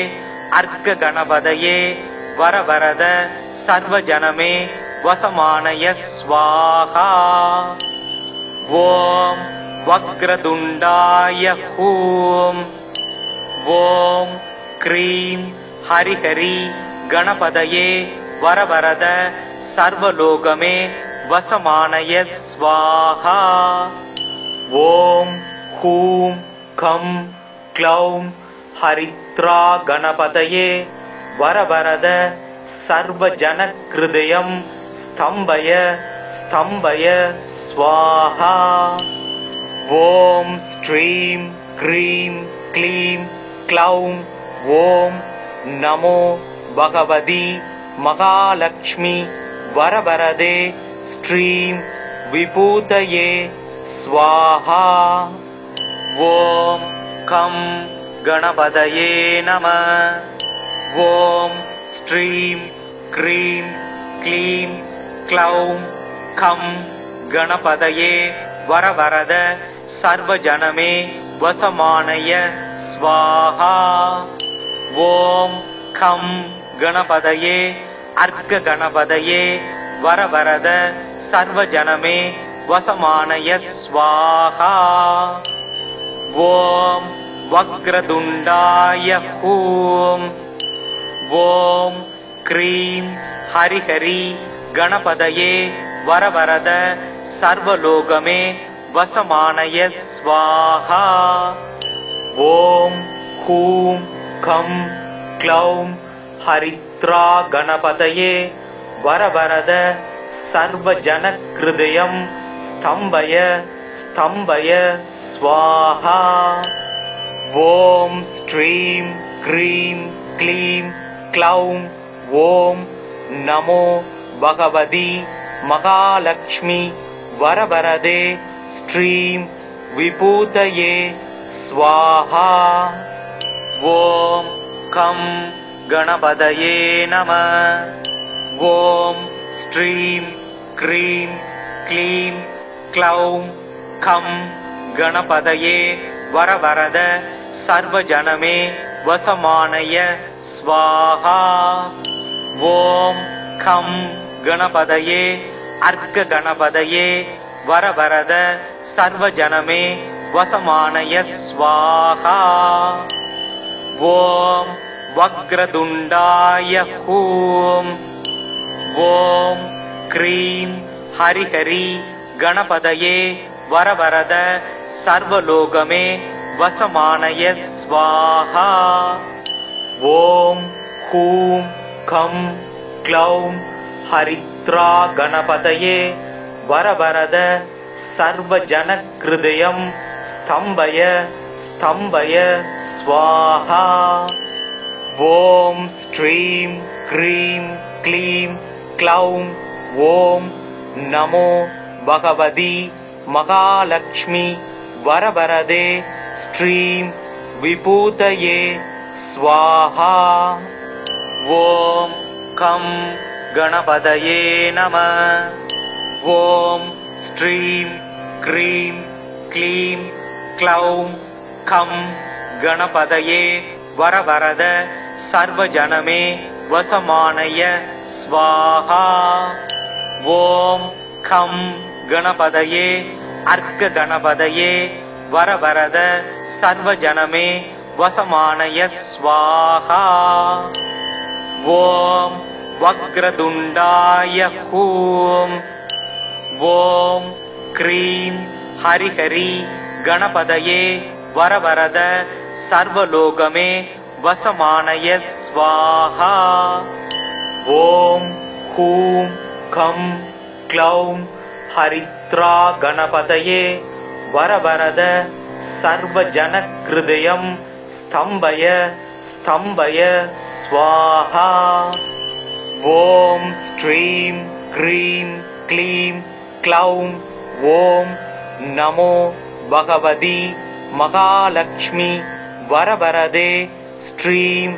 அர்க்க கணபதயே வரவரத சர்வஜனமே வசமானய ஸ்வாஹா. ஓம் வக்ரதுண்டாய ஹூம். ஓம் க்ரீம் ஹரிஹரி கணபதயே வரவரத சர்வலோகமே வசமானய ஸ்வாஹா. ஓம் ஹூம் கம் க்ளௌம் ஹரித்ரா கணபதயே வரவரத சர்வஜனக்ருதயம் ஸ்தம்பய ஸ்தம்பய ஸ்வாஹா. ஓம் ஸ்ரீம் க்ரீம் க்ளீம் க்ளௌம் ஓம் நமோ பகவதி மகாலக்ஷ்மி வரவரதே ஸ்ரீம் விபூதயே ஸ்வாஹா. ஓம் கம் கணபதயே நம. ஓம் ஸ்ரீம் க்ரீம் க்ளீம் க்ளௌம் கம் கணபதயே வரவரத சர்வஜனமே வசமானய ஸ்வாஹா. ஓம் கம் கணபதயே அர்க்க கணபதயே வரவரத சர்வஜனமே வசமானய ஸ்வாஹா. ஓம் வக்ரதுண்டாய ஹூம். ஓம் க்ரீம் ஹரிஹரி கணபதயே வரவரத சர்வலோகமே வசமானய ஸ்வாஹா. ஓம் ஹூம் கம் க்ளௌம் ஹரித்ரா கணபதயே வரவரத சர்வஜனக்ருதயம் ஸ்தம்பய ஸ்தம்பய ஸ்வாஹா. ஓம் ஸ்ரீம் க்ரீம் க்ளீம் க்ளௌம் ஓம் நமோ பகவதி மகாலக்ஷ்மி வரவரதே ஸ்ரீம் விபூதயே ஸ்வாஹா. ஓம் கம் கணபதயே நம. ஓம் ஸ்ரீம் க்ரீம் க்ளீம் க்ளௌம் கம் கணபதயே வரவரத சர்வஜனமே வசமானய ஸ்வாஹா. ஓம் கம் கணபதயே அர்க்க கணபதயே வரவரத சர்வஜனமே வசமானய ஸ்வாஹா. ஓம் வக்ரதுண்டாய ஹூம். ஓம் க்ரீம் ஹரிஹரி கணபதயே வரவரத சர்வலோகமே வசமானய ஸ்வாஹா. ஓம் ஹூம் கம் க்ளௌம் ஹரித்ரா கணபதயே வரவரத சர்வஜனக்ருதயம் ஸ்தம்பய ஸ்தம்பய ஸ்வாஹா. ஓம் ஸ்ரீம் க்ரீம் க்ளீம் க்ளௌம் ஓம் நமோ பகவதி மகாலக்ஷ்மி வரவரதே ஸ்ரீம் விபூதயே ஸ்வாஹா. ஓம் கம் கணபதயே நம. ஓம் ஸ்ரீம் க்ரீம் க்ளீம் க்ளௌம் கம் கணபதயே வரவரத சர்வஜனமே வசமானய ஸ்வாஹா. ஓம் கம் கணபதயே அர்க்க கணபதயே வரவரத சர்வஜனமே வசமானய ஸ்வாஹா. ஓம் வக்ரதுண்டாய ஹூம். ஓம் க்ரீம் ஹரிஹரி கணபதயே வரவரத சர்வலோகமே வசமானய ஸ்வாஹா. ஓம் ஹூம் கம் க்ளௌம் ஹரித்ரா கணபதயே வரவரத சர்வஜனக்ருதயம் ஸ்தம்பய ஸ்தம்பய ஸ்வாஹா. ஓம் ஸ்ரீம் க்ரீம் க்ளீம் க்ளௌம் ஓம் நமோ பகவதி மகாலக்ஷ்மி வரவரதே ஸ்ரீம்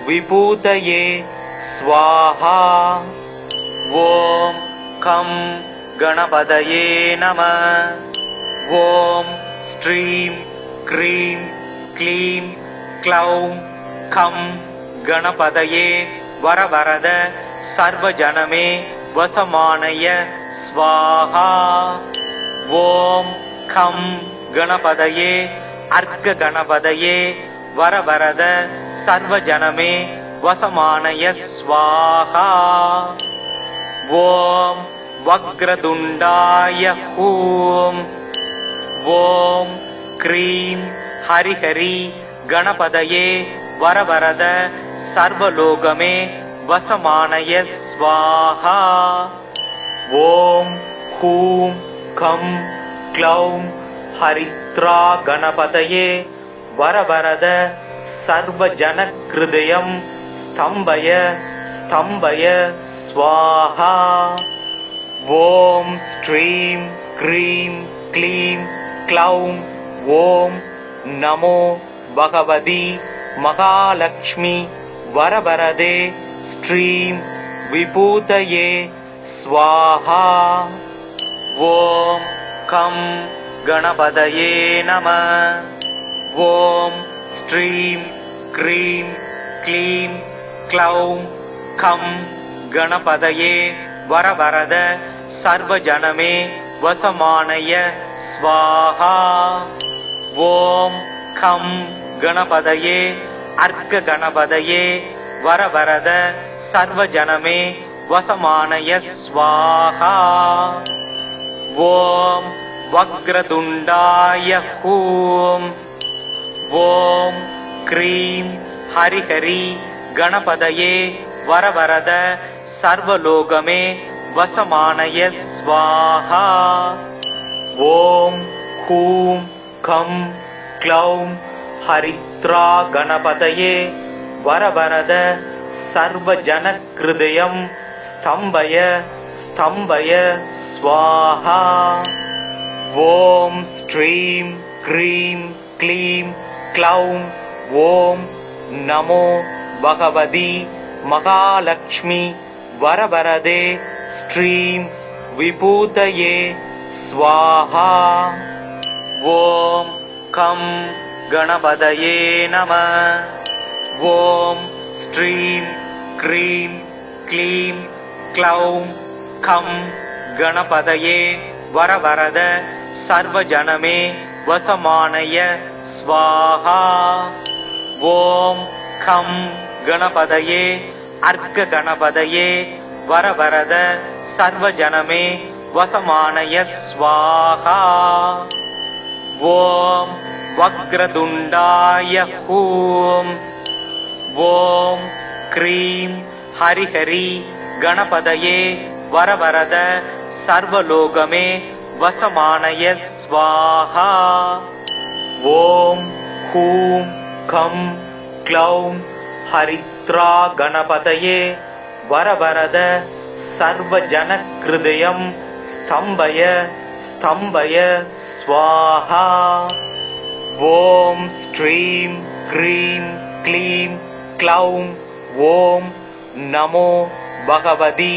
விபூதயே ஸ்வாஹா. ஓம் கம் கணபதயே நம. ஓம் ஸ்ரீம் க்ரீம் க்ளீம் க்ளௌம் கம் கணபதயே வரவரத சர்வஜனமே வசமானய ஸ்வாஹா. ஓம் கம் கணபதயே அர்க்க கணபதயே வரவரத சர்வஜனமே வசமானய ஸ்வாஹா. ஓம் வக்ரதுண்டாய ஹூம். ஓம் க்ரீம் ஹரிஹரி கணபதயே வரவரத சர்வலோகமே வசமானய ஸ்வாஹா. ஓம் ஹூம் கம் க்ளௌம் ஹரித்ரா கணபதயே வரவரத சர்வஜனக்ருதயம் ஸ்தம்பய ஸ்தம்பய ஸ்வாஹா. ஓம் ஸ்ரீம் க்ரீம் க்ளீம் க்ளௌம் ஓம் நமோ பகவதி மகாலக்ஷ்மி வரவரதே ஸ்ரீம் விபூதயே ஸ்வாஹா. ஓம் கம் கணபதயே நம. ஓம் ஸ்ரீம் க்ரீம் க்ளீம் க்ளௌம் கம் கணபதயே வரவரத சர்வஜனமே வசமானய ஸ்வாஹா. ஓம் கம் கணபதயே அர்க்க கணபதயே வரவரத சர்வஜனமே வசமானய ஸ்வாஹா. ஓம் வக்ரதுண்டாய ஹூம். ஓம் க்ரீம் ஹரிஹரி கணபதயே வரவரத சர்வலோகமே வசமானய ஸ்வாஹா. ஓம் ஹூம் கம் க்ளௌம் ஹரித்ரா கணபதயே வரவரத சர்வஜனக்ருதயம் ஸ்தம்பய ஸ்தம்பய ஸ்வாஹா. ஓம் ஸ்ரீம் க்ரீம் க்ளீம் க்ளௌம் ஓம் நமோ பகவதி மகாலக்ஷ்மி வரவரதே ஸ்ரீம் விபூதயே ஸ்வாஹா. ஓம் கம் கணபதயே நம. ஓம் ஸ்ரீம் க்ரீம் க்ளீம் க்ளௌம் கம் கணபதயே வரவரத சர்வஜனமே வசமானய ஸ்வாஹா. ஓம் கம் கணபதயே அர்க்க கணபதயே வரவரத சர்வஜனமே வசமானய ஸ்வாஹா. ஓம் வக்ரதுண்டாய ஹூம். ஓம் க்ரீம் ஹரிஹரி கணபதயே வரவரத சர்வலோகமே வசமானய ஸ்வாஹா. ஓம் ஹூம் கம் க்ளௌம் ஹரித்ரா கணபதயே வரவரத சர்வஜனக்ருதயம் ஸ்தம்பய ஸ்தம்பய ஸ்வாஹா. ஓம் ஸ்ரீம் க்ரீம் க்ளீம் க்ளௌம் ஓம் நமோ பகவதி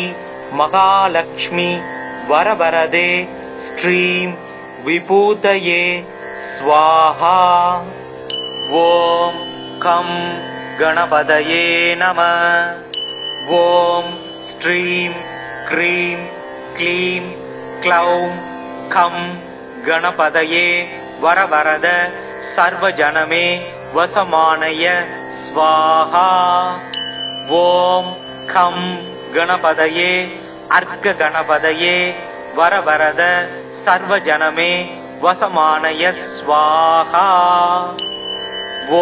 மகாலக்ஷ்மி வரவரதே ஸ்ரீம் விபூதயே ஸ்வாஹா. ஓம் கம் கணபதயே நம. ஓம் ஸ்ரீம் க்ரீம் க்ளீம் க்ளௌம் கம் கணபதயே வரவரத சர்வஜனமே வசமானய ஸ்வாஹா. ஓம் கம் கணபதயே அர்க்க கணபதயே வரவரத சர்வஜனமே வசமானய ஸ்வாஹா.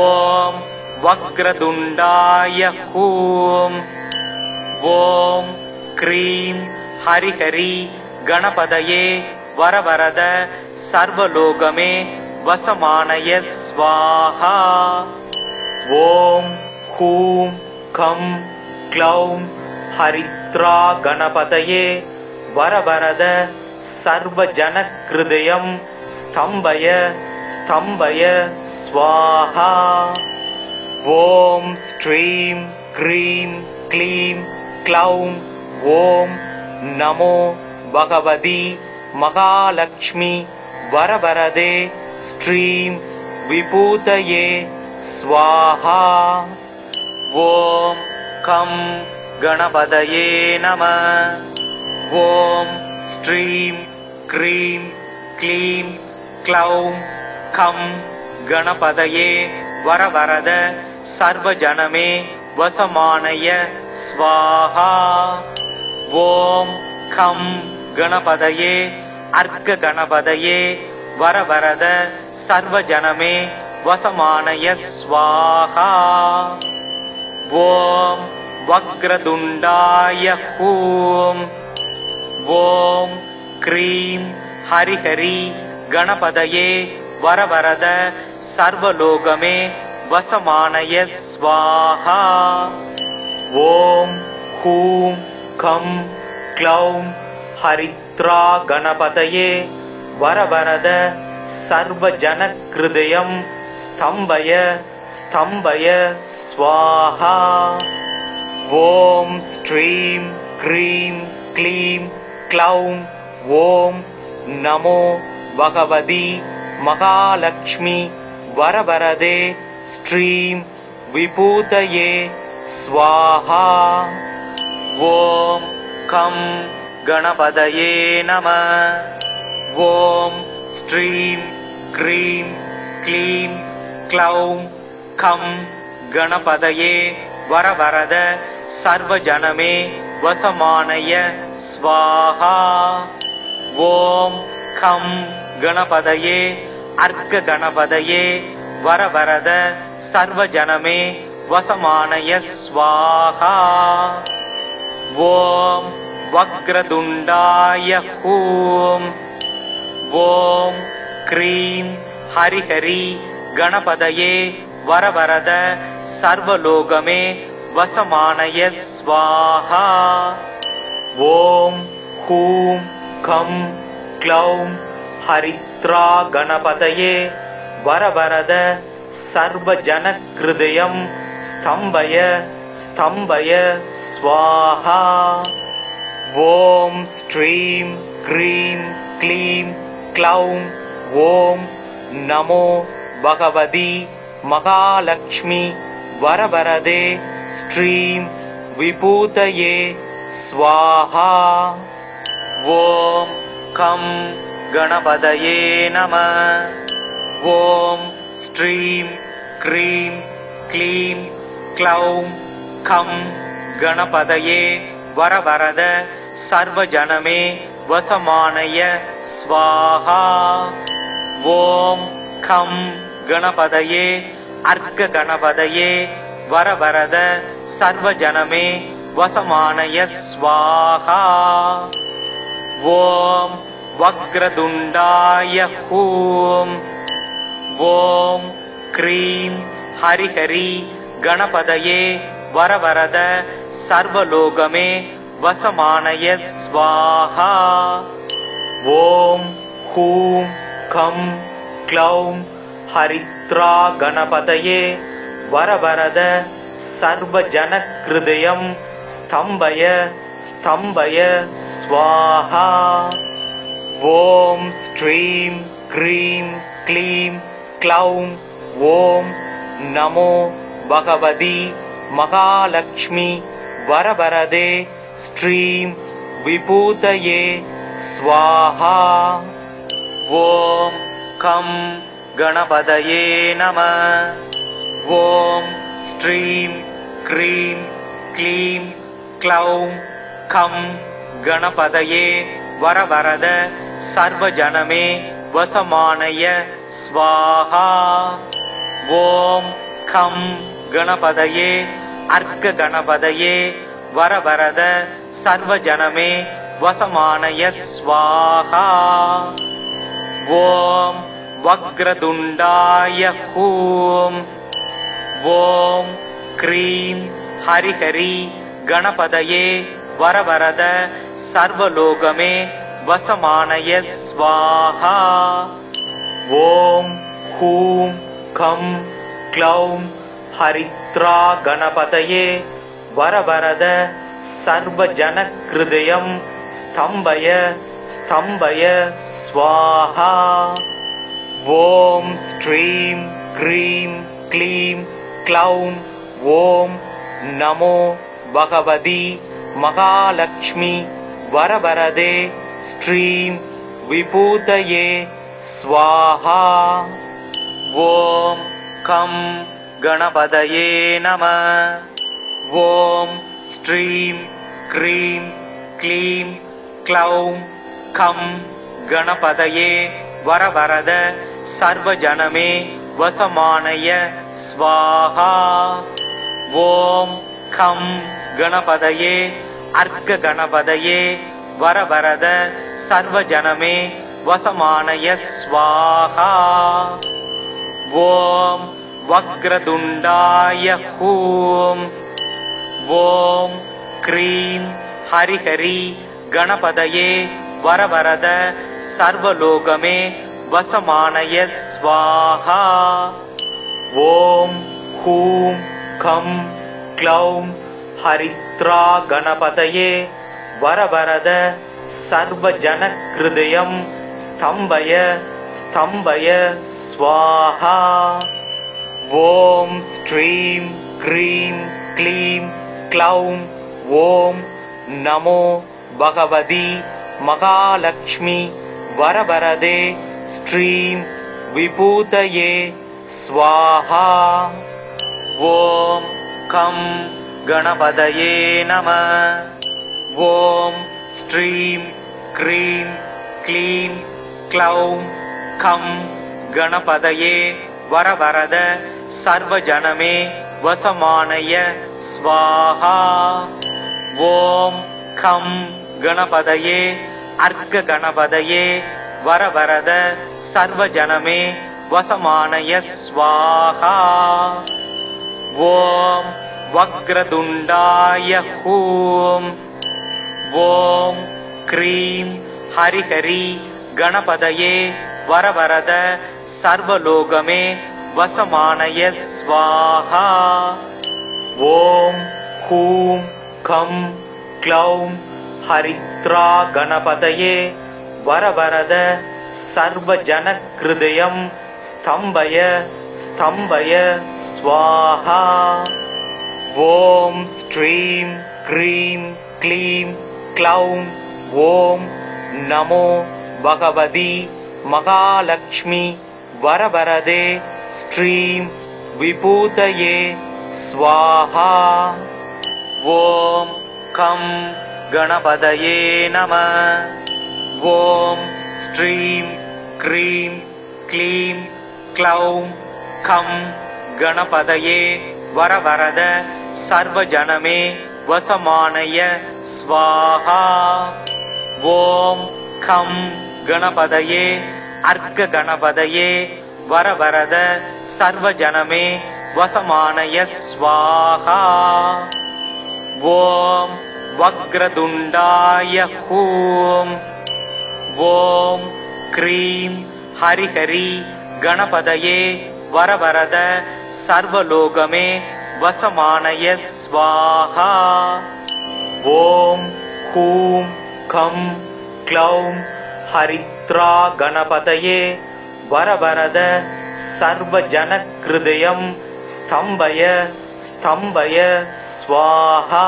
ஓம் வக்ரதுண்டாய ஹூம். ஓம் க்ரீம் ஹரிஹரி கணபதயே வரவரத சர்வலோகமே வசமானய ஸ்வாஹா. ஓம் ஹூம் கம் க்ளௌம் ஹரித்ரா கணபதயே வரவரத சர்வஜனக்ருதயம் ஸ்தம்பய ஸ்தம்பய ஸ்வாஹா. ஓம் ஸ்ரீம் க்ரீம் க்ளீம் க்ளௌம் ஓம் நமோ பகவதி மகாலக்ஷ்மி வரவரதே ஸ்ரீம் விபூதயே ஸ்வாஹா. ஓம் கம் கணபதயே நம. ஓம் ஸ்ரீம் க்ரீம் க்ளீம் க்ளௌம் கம் கணபதயே வரவரத சர்வஜனமே வசமானய ஸ்வாஹா. ஓம் கம் கணபதயே அர்க்க கணபதயே வரவரத சர்வஜனமே வசமானய ஸ்வாஹா. ஓம் வக்ரதுண்டாய ஹூம். ஓம் க்ரீம் ஹரிஹரி கணபதயே வரவரத சர்வலோகமே வசமானய ஸ்வாஹா. ஓம் ஹூம் கம் க்ளௌம் ஹரித்ரா கணபதயே வரவரத சர்வஜனக்ருதயம் ஸ்தம்பய ஸ்தம்பய ஸ்வாஹா. ஓம் ஸ்ரீம் க்ரீம் க்ளீம் க்ளௌம் ஓம் நமோ பகவதி மகாலக்ஷ்மி வரவரதே ஸ்ரீம் விபூதயே ஸ்வாஹா. ஓம் கம் கணபதயே நம. ஓம் ஸ்ரீம் க்ரீம் க்ளீம் க்ளௌம் கம் கணபதயே வரவரத சர்வஜனமே வசமானய ஸ்வாஹா. ஓம் கம் கணபதயே அர்க்க கணபதயே வரவரத சர்வஜனமே வசமானய ஸ்வாஹா. ஓம் வக்ரதுண்டாய ஹூம். ஓம் க்ரீம் ஹரிஹரி கணபதயே வரவரத சர்வலோகமே வசமானய ஸ்வாஹா. ஓம் ஹூம் கம் க்ளௌம் ஹரித்ரா கணபதயே வரவரத சர்வஜனக்ருதயம் ஸ்தம்பய ஸ்தம்பய ஸ்வாஹா. ஓம் ஸ்ரீம் க்ரீம் க்ளீம் க்ளௌம் ஓம் நமோ பகவதி மகாலக்ஷ்மி வரவரதே ஸ்ரீம் விபூதயே ஸ்வாஹா. ஓம் கம் கணபதயே நம. ஓம் ஸ்ரீம் க்ரீம் க்ளீம் க்ளௌம் கம் கணபதயே வரவரத சர்வஜனமே வசமானய ஸ்வாஹா. ஓம் கம் கணபதயே அர்க்க கணபதயே வரவரத சர்வஜனமே வசமானய ஸ்வாஹா. ஓம் வக்ரதுண்டாய ஹூம். ஓம் க்ரீம் ஹரிஹரி கணபதயே வரவரத சர்வலோகமே வசமானய ஸ்வாஹா. ஓம் ஹூம் கம் க்ளௌம் ஹரித்ரா கணபதயே வரவரத சர்வஜனக்ருதயம் ஸ்தம்பய ஸ்தம்பய ஸ்வாஹா. ஓம் ஸ்ரீம் க்ரீம் க்ளீம் க்ளௌம் ஓம் நமோ பகவதி மகாலக்ஷ்மி வரவரதே ஸ்ரீம் விபூதயே ஸ்வாஹா. ஓம் கம் கணபதயே நம. ஓம் ஸ்ரீம் க்ரீம் க்ளீம் க்ளௌம் கம் கணபதயே வரவரத சர்வஜனமே வசமானய ஸ்வாஹா. ஓம் கம் கணபதயே அர்க்க கணபதயே வரவரத சர்வஜனமே வசமானய ஸ்வாஹா. ஓம் வக்ரதுண்டாய ஹூம். ஓம் க்ரீம் ஹரிஹரி கணபதயே வரவரத சர்வலோகமே வசமானய ஸ்வாஹா. ஓம் ஹூம் கம் க்ளௌம் ஹரித்ரா கணபதயே வரவரத சர்வஜனக்ருதயம் ஸ்தம்பய ஸ்தம்பய ஸ்வாஹா. ஓம் ஸ்ரீம் க்ரீம் க்ளீம் க்ளௌம் ஓம் நமோ பகவதி மகாலக்ஷ்மி வரவரதே ஸ்ரீம் விபூதயே ஸ்வாஹா. ஓம் கம் கணபதயே நம. ஓம் ஸ்ரீம் க்ரீம் க்ளீம் க்ளௌம் கம் கணபதயே வரவரத சர்வஜனமே வசமானய ஸ்வாஹா. ஓம் கம் கணபதயே அர்க்க கணபதயே வரவரத சர்வஜனமே வசமானய ஸ்வாஹா. ஓம் வக்ரதுண்டாய ஹூம். ஓம் க்ரீம் ஹரிஹரி கணபதயே வரவரத சர்வலோகமே வசமானய ஸ்வாஹா. ஓம் ஹூம் கம் க்ளௌம் ஹரித்ரா கணபதயே வரவரத சர்வஜனக்ருதயம் ஸ்தம்பய ஸ்தம்பய ஸ்வாஹா. ஓம் ஸ்ரீம் க்ரீம் க்ளீம் க்ளௌம் ஓம் நமோ भगवती महालक्ष्मी वरवरदे श्रीं विभूतये स्वाहा। ॐ खं गणपतये नमः। ॐ श्रीं क्रीं क्लीं क्लौं खं गणपतये वरवरद सर्वजनमे वसमानय स्वाहा। ॐ खं गणपतये अर्घ गणपतये वरवरद सर्वजनमे वसमानय स्वाहा। ॐ वक्रतुण्डाय हूं। ॐ क्रीं हरिहरि गणपतये वरवरद सर्वलोकमे वसमानय स्वाहा। ॐ हूं खं क्लौं हरिद्रा गणपतये वरवरद सर्वजनहृदयं स्तम्भय स्तम्भय स्वाहा। ॐ श्रीं क्रीं क्लीं क्लौं ॐ नमो भगवती महालक्ष्मी वरवरदे श्रीं विभूतये स्वाहा। ॐ खं गणपतये नमः। ॐ श्रीं क्रीं क्लीं क्लौं खं गणपतये वरवरद सर्वजनमे वसमानय स्वाहा। ॐ खं गणपतये अर्घ गणपतये वरवरद सर्वजनमे वसमानय स्वाहा। ॐ वक्रतुण्डाय हूं। ॐ क्रीं हरिहरि गणपतये वरवरद सर्वलोकमे वसमानय स्वाहा। ॐ हूं खं क्लौं हरिद्रा गणपतये वरवरद सर्वजनहृदयं स्तम्भय स्तम्भय स्वाहा।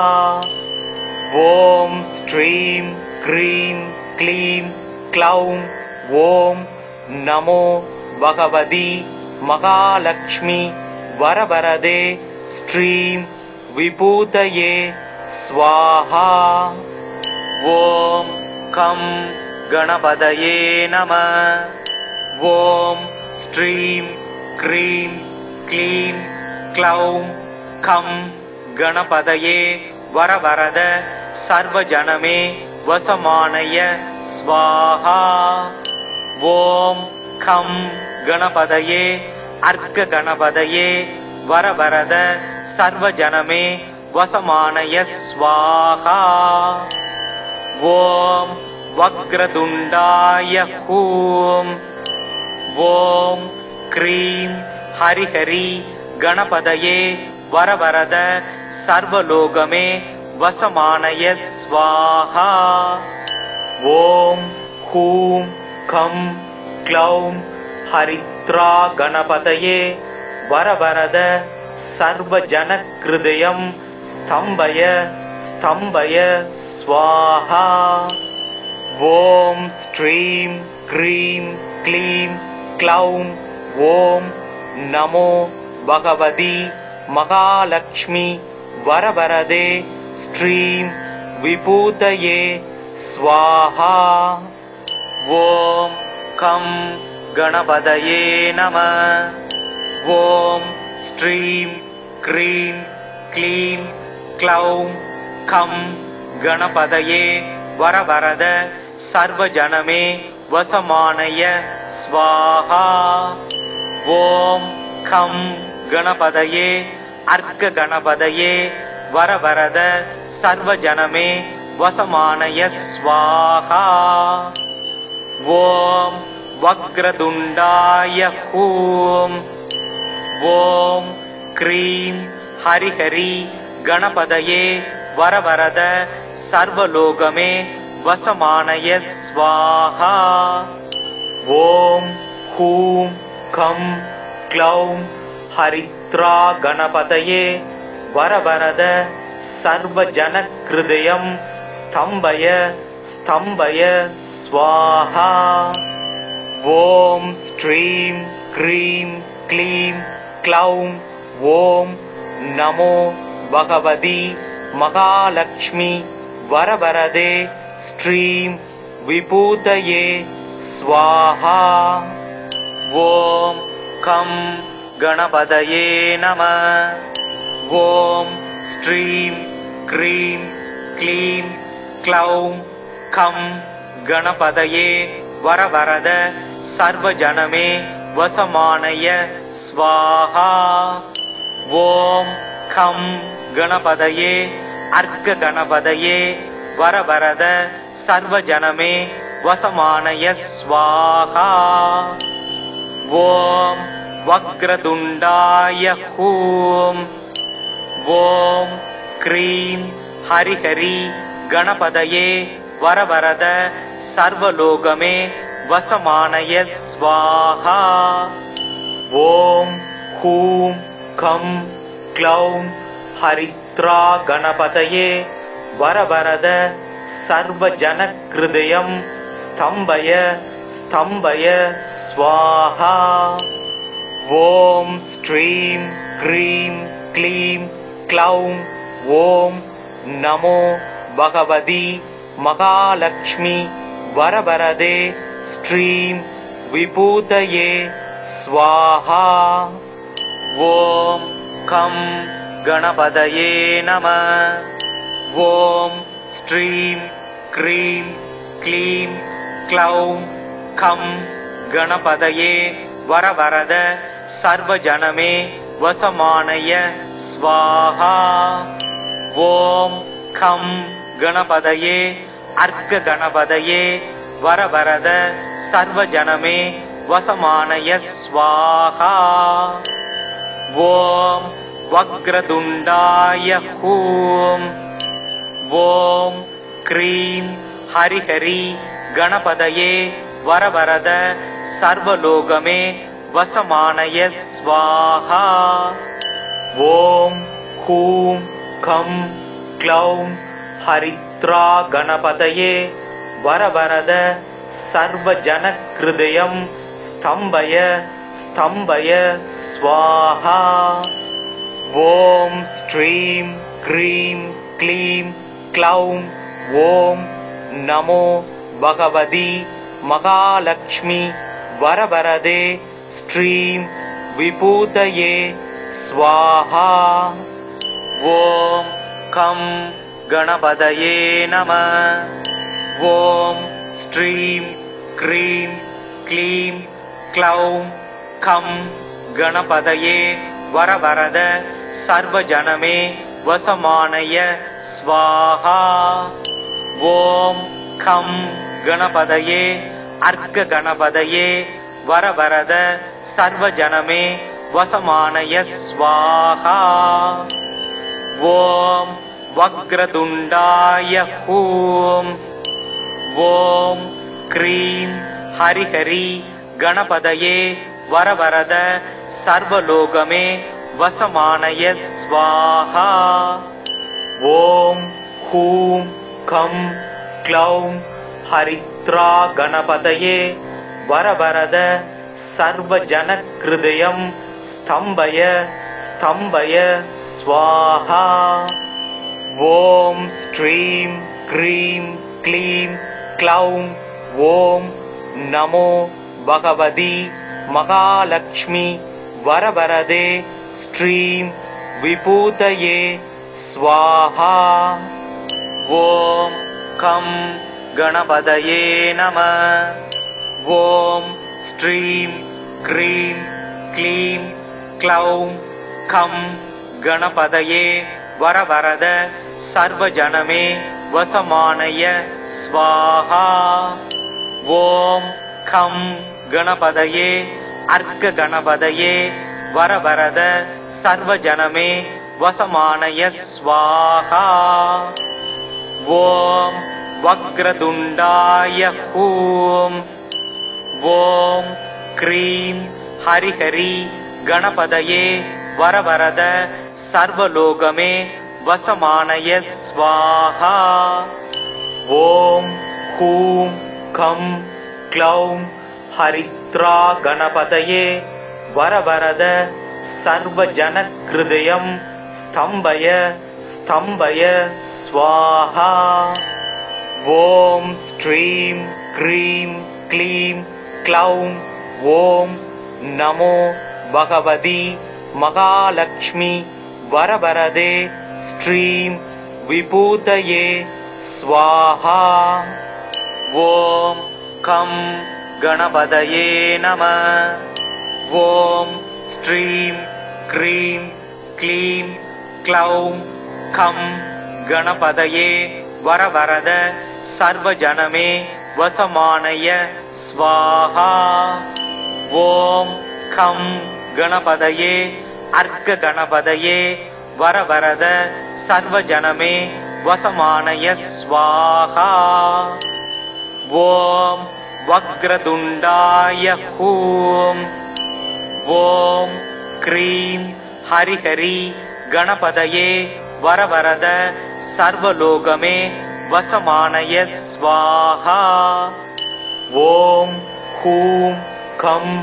ॐ श्रीं क्रीं क्लीं क्लौं ॐ नमो भगवती महालक्ष्मी वरवरदे श्रीं विभूतये स्वाहा। ॐ खं गणपतये नमः। ॐ श्रीं क्रीं क्लीं क्लौं खं गणपतये वरवरद सर्वजनमे वसमानय स्वाहा। ॐ खं गणपतये अर्घ गणपतये वरवरद सर्वजनमे वसमानय स्वाहा। ॐ वक्रतुण्डाय हूं। ॐ क्रीं हरिहरि गणपतये वरवरद सर्वलोकमे वसमानय स्वाहा। ॐ हूं खं क्लौं हरिद्रा गणपतये वरवरद सर्वजनहृदयं स्तम्भय स्तम्भय स्वाहा। ॐ श्रीं क्रीं क्लीं क्लौं ॐ नमो भगवती महालक्ष्मी वरवरदे श्रीं विभूतये स्वाहा। ॐ खं गणपतये नमः। ॐ श्रीं क्रीं क्लीं क्लौं खं गणपतये वरवरद सर्वजनमे वसमानय स्वाहा। ॐ खं गणपतये अर्घ गणपतये वरवरद सर्वजनमे वसमानय स्वाहा। ॐ वक्रतुण्डाय हूं। ॐ क्रीं हरिहरि गणपतये वरवरद सर्वलोकमे वसमानय स्वाहा। ॐ हूं खं क्लौं हरिद्रा गणपतये वरवरद सर्वजनहृदयं स्तम्भय स्तम्भय स्वाहा। ॐ श्रीं क्रीं क्लीं क्लौं ॐ नमो भगवति महालक्ष्मी वरवरदे श्रीं विभूतये स्वाहा। ॐ खं गणपतये नमः। ॐ श्रीं क्रीं क्लीं क्लौं खं गणपतये वरवरद सर्वजनमे वसमानय स्वाहा। ॐ खं गणपतये अर्घगणपतये वरवरद सर्वजनमे वसमानय स्वाहा। ॐ वक्रतुण्डाय हूं। ॐ क्रीं हरिहरि गणपतये वरवरद सर्वलोकमे वसमानय स्वाहा। ॐ हूं खं क्लौं हरिद्रा गणपतये वरवरद सर्वजनहृदयं स्तम्भय स्तम्भय स्वाहा। ॐ श्रीं क्रीं क्लीं क्लौं ॐ नमो भगवति महालक्ष्मी वरवरदे श्रीं विभूतये स्वाहा। ॐ खं गणपतये नमः। ॐ श्रीं क्रीं क्लीं क्लौं खं गणपतये वरवरद सर्वजनमे वसमानय स्वाहा। ॐ खं गणपतये अर्घगणपतये वरवरद सर्वजनमे वसमानय स्वाहा। ॐ वक्रतुण्डाय हूं। ॐ क्रीं हरिहरि गणपतये वरवरद सर्वलोकमे वसमानय स्वाहा। ॐ हूं खं क्लौं हरिद्रा गणपतये वरवरद सर्वजनहृदयं स्तम्भय स्तम्भय स्वाहा। ॐ श्रीं क्रीं क्लीं क्लौं ॐ नमो भगवति महालक्ष्मी वरवरदे श्रीं विभूतये स्वाहा। ॐ खं गणपतये नमः। ॐ श्रीं क्रीं क्लीं क्लौं खं गणपतये वरवरद सर्वजनमे वसमानय स्वाहा। ॐ खं गणपतये अर्घगणपतये वरवरद सर्वजनमे वसमानय स्वाहा। ॐ वक्रतुण्डाय हूं। ॐ क्रीं हरिहरि गणपतये वरवरद सर्वलोकमे वसमानय स्वाहा। ॐ हूं खं क्लौं हरिद्रा गणपतये वरवरद सर्वजनहृदयं स्तम्भय स्तम्भय स्वाहा। ॐ श्रीं क्रीं क्लीं क्लौं ॐ नमो भगवति महालक्ष्मी वरवरदे श्रीं विभूतये स्वाहा। ॐ खं गणपतये नमः। ॐ श्रीं क्रीं क्लीं क्लौं खं गणपतये वरवरद सर्वजनमे वसमानय स्वाहा। ॐ खं गणपतये अर्घगणपतये वरवरद सर्वजनमे वसमानय स्वाहा। ॐ वक्रतुण्डाय हूं। ॐ क्रीं हरिहरि गणपतये वरवरद सर्वलोकमे वसमानय स्वाहा। ஓம் ஹூம் கம் க்ளௌம் ஹரித்ரா கணபதயே வரவரத சர்வஜன கிருதயம் ஸ்தம்பய ஸ்தம்பய ஸ்வாஹா. ஓம் ஸ்ரீம் க்ரீம் க்ளீம் க்ளௌம் ஓம் நமோ பகவதி மகாலக்ஷ்மி வரவரதே ஸ்ரீம் விபூதயே ஸ்வாஹா. ஓம் கம் கணபதயே நம. ஓம் ஸ்ரீம் க்ரீம் க்ளீம் க்ளௌம் கம் கணபதயே வரவரத சர்வஜனமே வசமானய ஸ்வாஹா. ஓம் கம் கணபதயே அர்க்க கணபதயே வரவரத சர்வஜனமே வசமானய ஸ்வாஹா. ஓம் வக்ரதுண்டாய ஹூம். ஓம் க்ரீம் ஹரிஹரி கணபதயே வரவரத சர்வலோகமே வசமானய ஸ்வாஹா. ஓம் ஹூம் கம்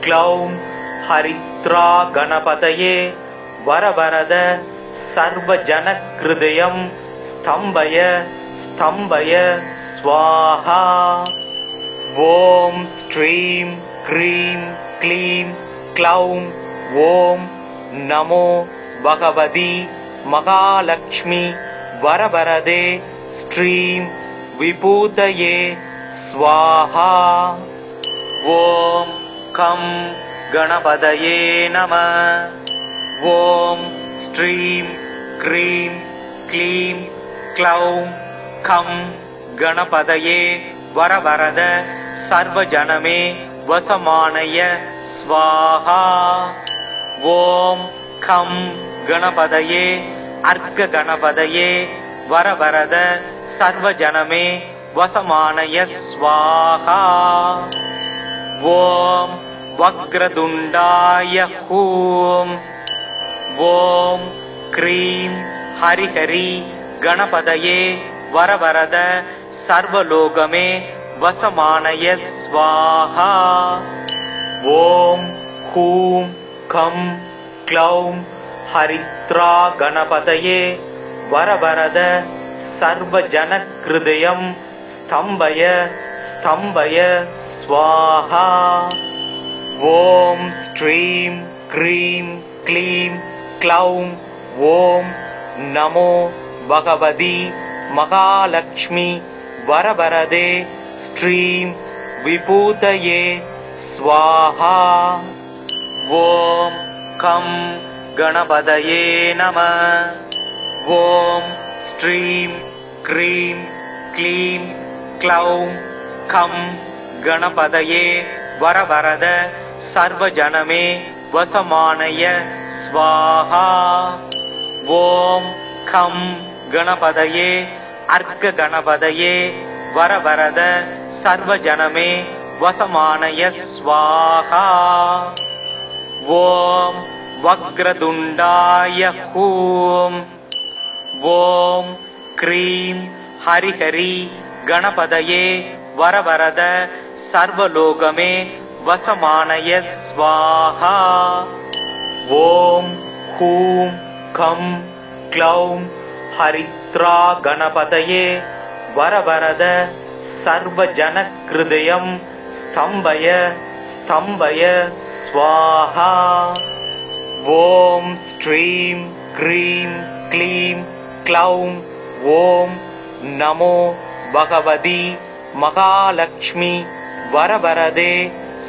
க்ளௌம் ஹரித்ரா கணபதயே வரவரத சர்வஜன கிருதயம் ஸ்தம்பய ஸ்தம்பய ஸ்வாஹா. ஓம் ஸ்ரீம் க்ரீம் க்ளீம் க்ளௌம் ஓம் நமோ பகவதி மகாலக்ஷ்மி வரவரதே ஸ்ரீம் விபூதயே ஸ்வாஹா. ஓம் கம் கணபதயே நம. ஓம் ஸ்ரீம் க்ரீம் க்ளீம் க்ளௌம் கம் கணபதயே வரவரத சர்வஜனமே வசமானய ஸ்வாஹா. ஓம் கம் கணபதயே அர்க்க கணபதயே வரவரத சர்வஜனமே வசமானய ஸ்வாஹா. ஓம் வக்ரதுண்டாய ஹூம். ஓம் க்ரீம் ஹரிஹரி கணபதயே வரவரத சர்வலோகமே வசமானய ஸ்வாஹா. ஓம் ஹூம் கம் க்ளௌம் ஹரித்ரா கணபதயே வரவரத சர்வஜன கிருதயம் ஸ்தம்பய ஸ்தம்பய ஸ்வாஹா. ஓம் ஸ்ரீம் க்ரீம் க்ளீம் க்ளௌம் ஓம் நமோ பகவதி மகாலக்ஷ்மி வரவரதே ஸ்ரீம் விபூதயே ஸ்வாஹா. ஓம் கம் கணபதயே நம. ஓம் ஸ்ரீம் க்ரீம் க்ளீம் க்ளௌம் கம் கணபதயே வரவரத சர்வஜனமே வசமானய ஸ்வாஹா. ஓம் கம் கணபதயே அர்க்க கணபதயே வரவரத சர்வஜனமே வசமானய ஸ்வாஹா. ஓம் வக்ரதுண்டாய ஹூம். ஓம் க்ரீம் ஹரிஹரி கணபதயே வரவரத சர்வலோகமே வசமானய ஸ்வாஹா. ஓம் ஹூம் கம் க்ளௌம் ஹரித்ரா கணபதயே வரவரத சர்வஜன கிருதயம் ஸ்தம்பய ஸ்தம்பய ஸ்வாஹா. ஓம் ஸ்ரீம் க்ரீம் க்ளீம் க்ளௌம் ஓம் நமோ பகவதி மகாலக்ஷ்மி வரவரதே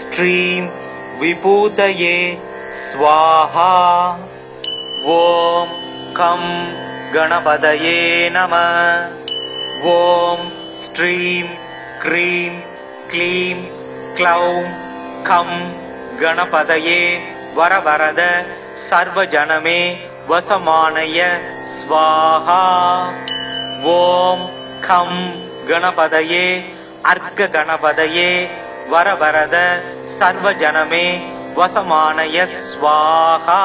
ஸ்ரீம் விபூதயே ஸ்வாஹா. ஓம் கம் கணபதயே நம. ஓம் ஸ்ரீம் க்ரீம் க்ளீம் க்ளௌம் கம் கணபதயே வரவரத சர்வஜனமே வசமானய ஸ்வாஹா. ஓம் கம் கணபதயே அர்க்க கணபதயே வரவரத சர்வஜனமே வசமானய ஸ்வாஹா.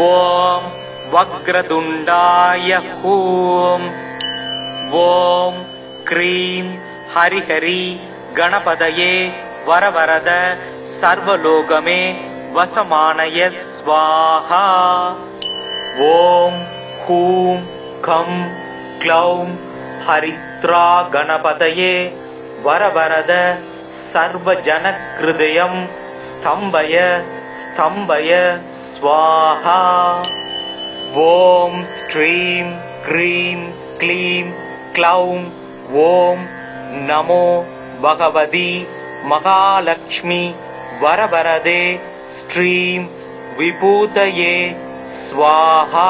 ஓம் வக்ரதுண்டாய ஹூம். ॐ क्रीं हरिहरि गणपतये वरवरद सर्वलोकमे वसमानय स्वाहा। ॐ हूं खं क्लौं हरिद्रा गणपतये वरवरद सर्वजनहृदयं स्तम्भय स्तम्भय स्वाहा। ॐ श्रीं क्रीं क्लीं क्लौं ॐ नमो भगवती महालक्ष्मी वरवरदे श्रीं विभूतये स्वाहा।